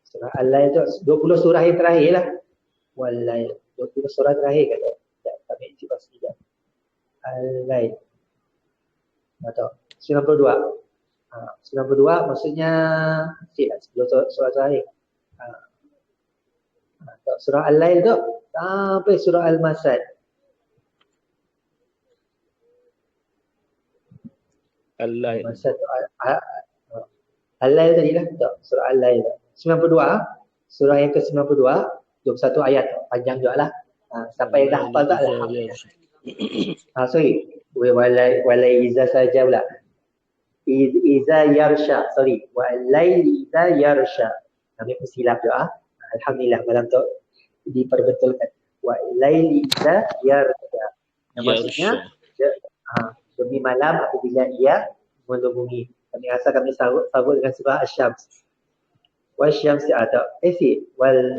Surah Al-Lail tu 20 surah yang terakhir lah. Wal-lail. 20 surah terakhir kata. Kami cuba sekejap. Al-Lail. Betul. 92. 92 maksudnya sebelum surah terakhir. Surah Al-Lail tu sampai surah Al-Masad. Al-Lail. Masad tu Al-Lail tadi lah tu. Surah Al-Lail. 92. Surah yang ke-92, 21 ayat tu. Panjang juga lah. Sampai dah hafal tak Alhamdulillah. Sorry. Walai iza saja pula. Iza yarsha. Sorry. Walai iza yarsha. Kami persilap doa. Alhamdulillah malam tu diperbetulkan. Walai iza yarsha. Maksudnya demi malam apabila ia melubungi. Kami rasa kami sambut dengan surah Asy-Syams. Wasyamsi atau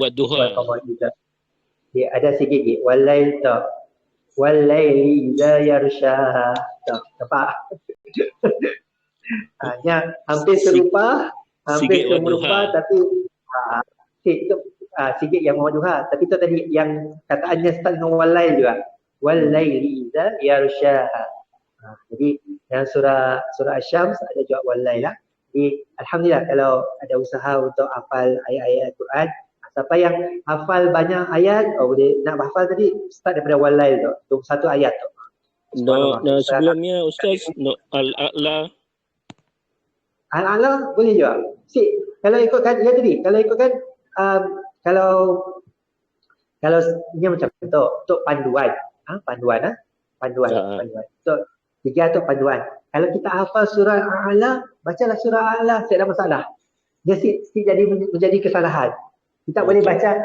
Wadduha. Dia ada sikit lagi. Walail ta. Walaili idza yarshaha. Nampak? Hanya hampir serupa, hampir serupa tapi sikit yang Wadduha. Tapi tu tadi yang kataannya start dengan walail juga. Walaili idza yarshaha. Jadi dalam surah Asy-Syams ada juga walail lah. Jadi Alhamdulillah kalau ada usaha untuk hafal ayat-ayat Al-Quran. Siapa yang hafal banyak ayat, boleh nak hafal tadi start daripada walail tu. 21 ayat tu. Sebelumnya Ustaz, Al-A'la. Al-A'la boleh juga. Kalau ikutkan dia tadi, kalau ikutkan kalau ini macam tu, untuk panduan. Panduan. So, 3 tu panduan. Kalau kita hafal surah Al-A'la, bacalah surah Al-A'la, tak ada masalah. Dia jadi menjadi kesalahan. Kita boleh baca,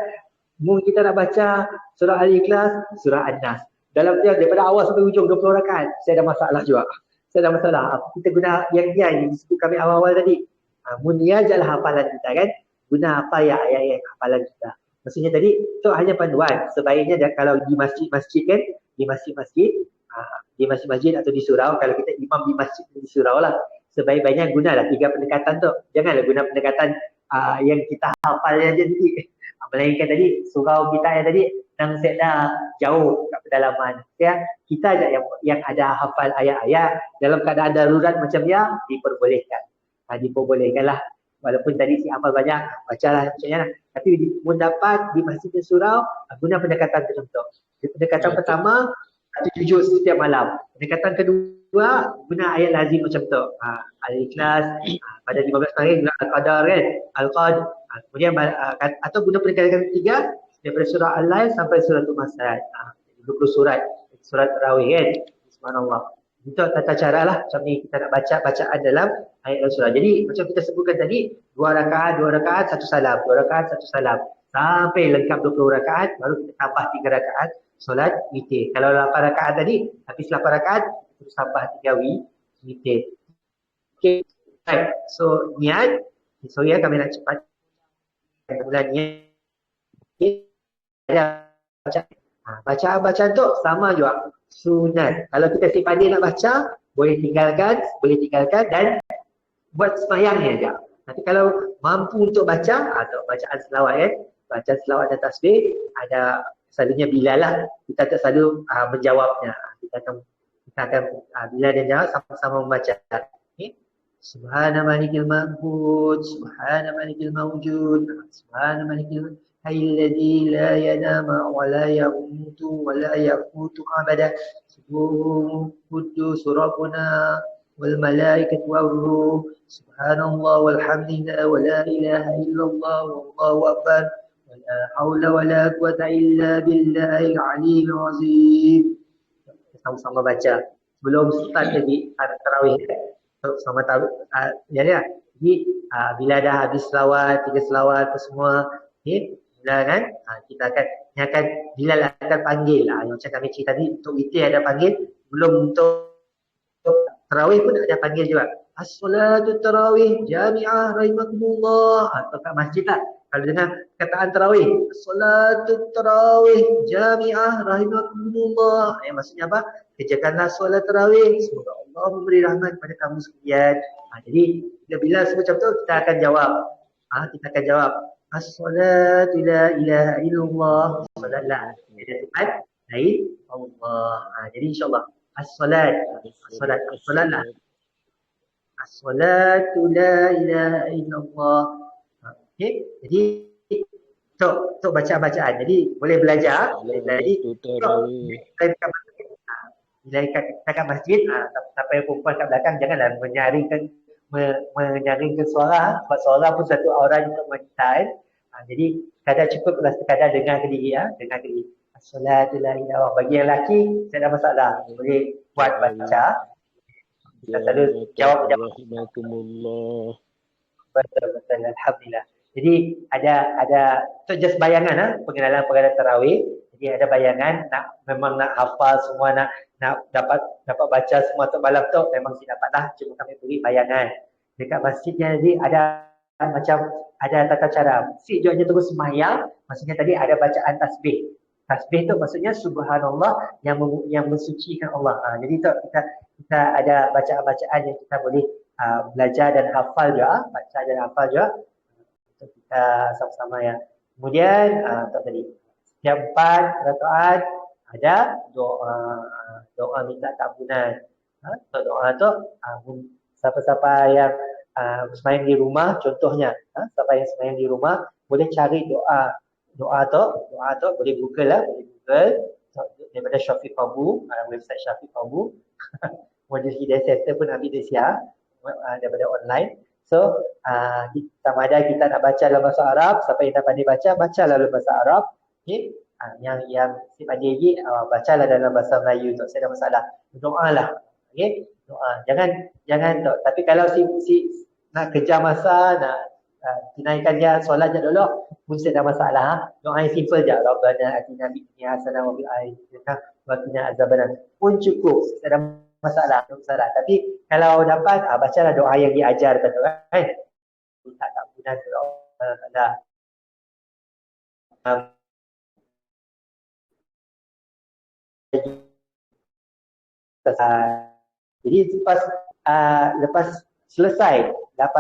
mungkin kita nak baca surah Al-Ikhlas, surah An-Nas. Dalam dia daripada awal sampai hujung 20 rakaat, saya ada masalah juga. Saya ada masalah. Kita guna yang disebut kami awal-awal tadi. Munia je lah hafalan kita kan. Guna apa ya ayat-ayat hafalan kita. Maksudnya tadi, itu hanya panduan. Sebaiknya kalau di masjid-masjid kan, di masjid-masjid atau di surau, kalau kita imam di masjid di surau lah, sebaik-baiknya gunalah 3 pendekatan tu. Janganlah guna pendekatan yang kita hafal je tadi. Melainkan tadi surau kita yang tadi yang dah jauh kat pedalaman. Ya, kita je yang ada hafal ayat-ayat dalam keadaan darurat macam dia diperbolehkan. Diperbolehkanlah. Walaupun tadi si hafal banyak, bacalah macamnya lah. Tapi mendapat di masjid dan surau guna pendekatan tertentu. Pendekatan pertama jujur setiap malam. Pendekatan kedua guna ayat lazim macam tu. Al-Ikhlas pada 15 hari guna Al-Qadar kan. Al-Qadar. Kemudian atau guna pendekatan ketiga daripada surah Al-Lail sampai surah Al-Masad. 20 surat tarawih kan. Subhanallah. Itu tata cara lah macam ni kita nak baca bacaan dalam ayat surah. Jadi macam kita sebutkan tadi 2 rakaat, 1 salam. 2 rakaat, 1 salam. Sampai lengkap 20 rakaat baru kita tambah 3 rakaat solat witir. Kalau 8 rakaat tadi, habis 8 rakaat, kita tambah 3 witir. Okay. Right. So, niat. Sorry kami nak cepat. Mula niat. Bacaan tu sama juga. Sunat. Kalau kita si pandai nak baca, boleh tinggalkan dan buat sembahyangnya je. Nanti kalau mampu untuk baca, atau bacaan selawat kan, baca selawat dan tasbih, ada selalunya Bilal lah. Kita tak selalu menjawabnya. Kita akan Bilal dan jawab sama-sama membaca. Okay? Subhana malikil ma'bud, subhana malikil mawjud, subhana malikil hayyilladzi la yanama wa la yamutu wa la yaqutu abada. Subuh kudus rabbuna wal malaikatu war ruh. Subhanallah walhamdulillah wa la ilaha illallah wallahu akbar. La haula wa la quwata illa billahil aliyyil azim. Sama-sama baca sebelum start lagi tarawih. Sama ya. Jadi bila dah habis selawat, 3 selawat apa semua, bila kan kita akan Bilal akan panggil macam kami cerita tadi untuk witir ada panggil, belum untuk tarawih pun ada panggil juga. As-salatu tarawih jami'ah rahimakumullah. Atau kat masjid lah. Kalau dengar kataan tarawih, as-salatu tarawih jami'ah rahimakumullah. Maksudnya apa? Kerjakanlah solat tarawih. Semoga Allah memberi rahmat kepada kamu sekalian. Jadi bila sebut macam tu kita akan jawab. Kita akan jawab. As-salatu la ilaha illallah. Salatlah. Lain Allah. Jadi insyaAllah As-salat. As-salat. As-salat lah. As-salatu la ilaha illallah. Okey. Jadi untuk bacaan-bacaan. Jadi boleh belajar. Jadi bila kat masjid, siapa yang perempuan kat belakang janganlah menyaringkan suara, sebab suara pun satu aura untuk wanita kan. Jadi kadang cukuplah sekadar dengar ke diri, dengar ke diri. As-salatu la ilaha illallah. Bagi yang lelaki tak ada masalah, boleh buat baca. Kita selalu jawab. Betul, alhamdulillah. Jadi ada so just bayangan pengenalan tarawih. Jadi ada bayangan memang nak hafal semua, nak dapat baca semua untuk malam tu memang tidak dapatlah, cuma kami beri bayangan. Dekat masjidnya jadi ada tata cara. Si jualnya terus sembahyang, maksudnya tadi ada bacaan tasbih. Tasbih tu maksudnya subhanallah yang mensucikan Allah. Jadi tu kita ada bacaan-bacaan yang kita boleh belajar dan hafal juga, baca dan hafal juga untuk kita sama-sama ya. Kemudian tadi setiap 4 rakaat ada doa minta ampunan. Untuk doa tu siapa-siapa yang sembahyang di rumah contohnya, siapa yang sembahyang di rumah boleh cari doa tu boleh Google daripada Syafiq Qabu, website Syafiq Qabu. Modul Hidayah Center pun ambil dari siap daripada online. So sama ada kita nak baca dalam bahasa Arab, siapa yang tak pandai baca dalam bahasa Arab. Okay. Yang si pandai lagi bacalah dalam bahasa Melayu tu, saya ada masalah. Doalah. Okay. Doa. Jangan tu. Tapi kalau si nak kejar masa, nak tunaikan dia solat je dulu, pun tak ada masalah. Doa yang simple je. Rabbana atina fid dunya hasanah wa fil akhirati hasanah wa qina azabannar. Pun cukup. Tak ada masalah. Tapi kalau dapat bacalah doa yang diajarkan tu kan. Minta ampunan kepada Allah. Jadi lepas selesai 8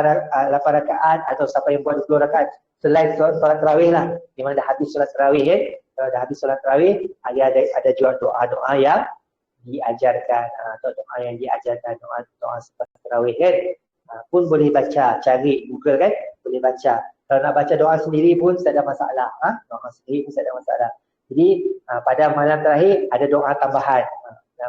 rakaat atau siapa yang buat 10 rakaat selain solat tarawih lah, di mana dah habis solat tarawih kan. Kalau dah habis solat tarawih ada juga doa-doa yang diajarkan atau doa yang diajarkan, doa selepas tarawih kan. Pun boleh baca, cari Google kan, boleh baca. Kalau nak baca doa sendiri pun tak ada masalah. Doa sendiri pun tak ada masalah. Jadi pada malam terakhir ada doa tambahan.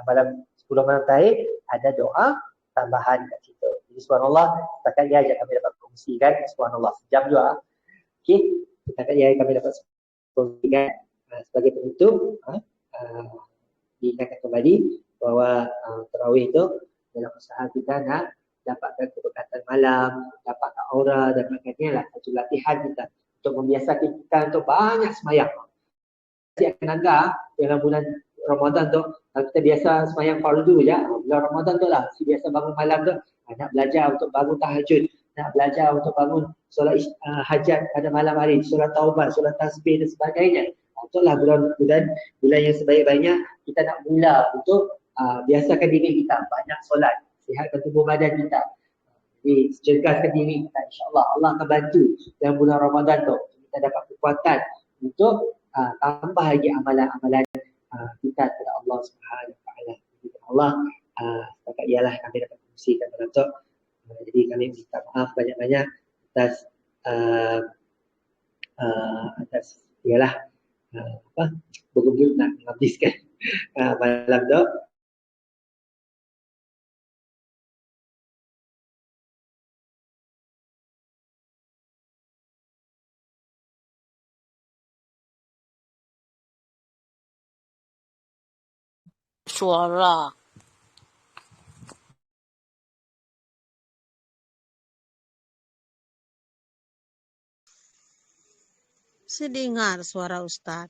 Malam 10 malam terakhir ada doa tambahan kat situ. Jadi subhanallah, setakat dia aja kami dapat kongsikan. Subhanallah, sejam juga. Okey, setakat dia kami dapat kongsikan sebagai penutup. Diingatkan kembali bahawa tarawih itu dalam usaha kita nak dapatkan keberkatan malam, dapatkan aura, dapatkan ni lah satu latihan kita untuk membiasakan kita untuk banyak sembahyang. Dia akan agak dalam bulan Ramadan tu, kita biasa sembahyang fardu je. Bulan Ramadan tu lah, biasa bangun malam tu, nak belajar untuk bangun tahajud, nak belajar untuk bangun solat hajat pada malam hari, solat taubat, solat tasbih dan sebagainya. Itulah bulan yang sebaik-baiknya kita nak mula untuk biasakan diri kita banyak solat, sihatkan tubuh badan kita. Jadi cegahkan diri kita, insya-Allah Allah akan bantu dalam bulan Ramadan tu kita dapat kekuatan untuk tambah lagi amalan-amalan kita kepada Allah Subhanahu Wa Taala. Allah setakat ialah kami dapat kongsikan dalam tu. Jadi kami minta maaf banyak-banyak atas ialah bergumul nak menghabiskan malam tu. Suara. Saya dengar suara Ustaz.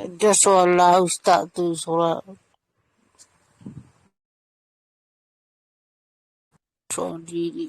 Dia solat ustaz tu solat diri.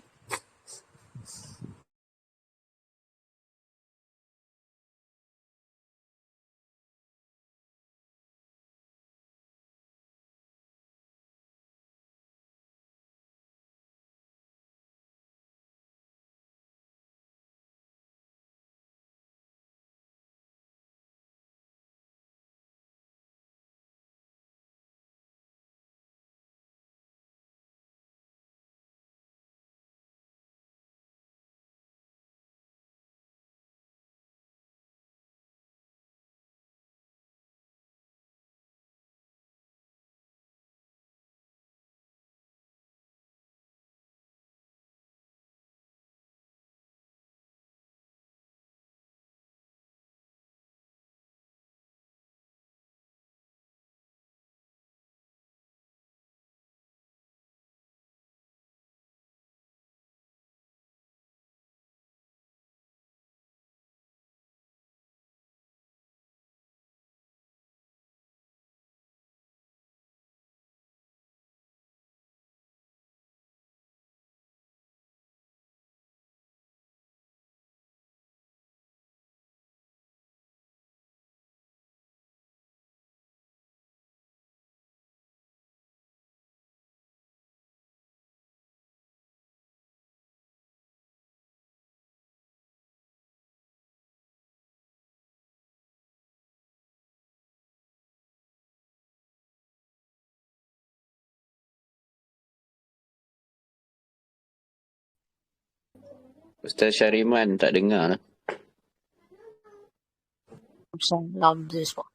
Ustaz Syariman tak dengar lah. Salam this one.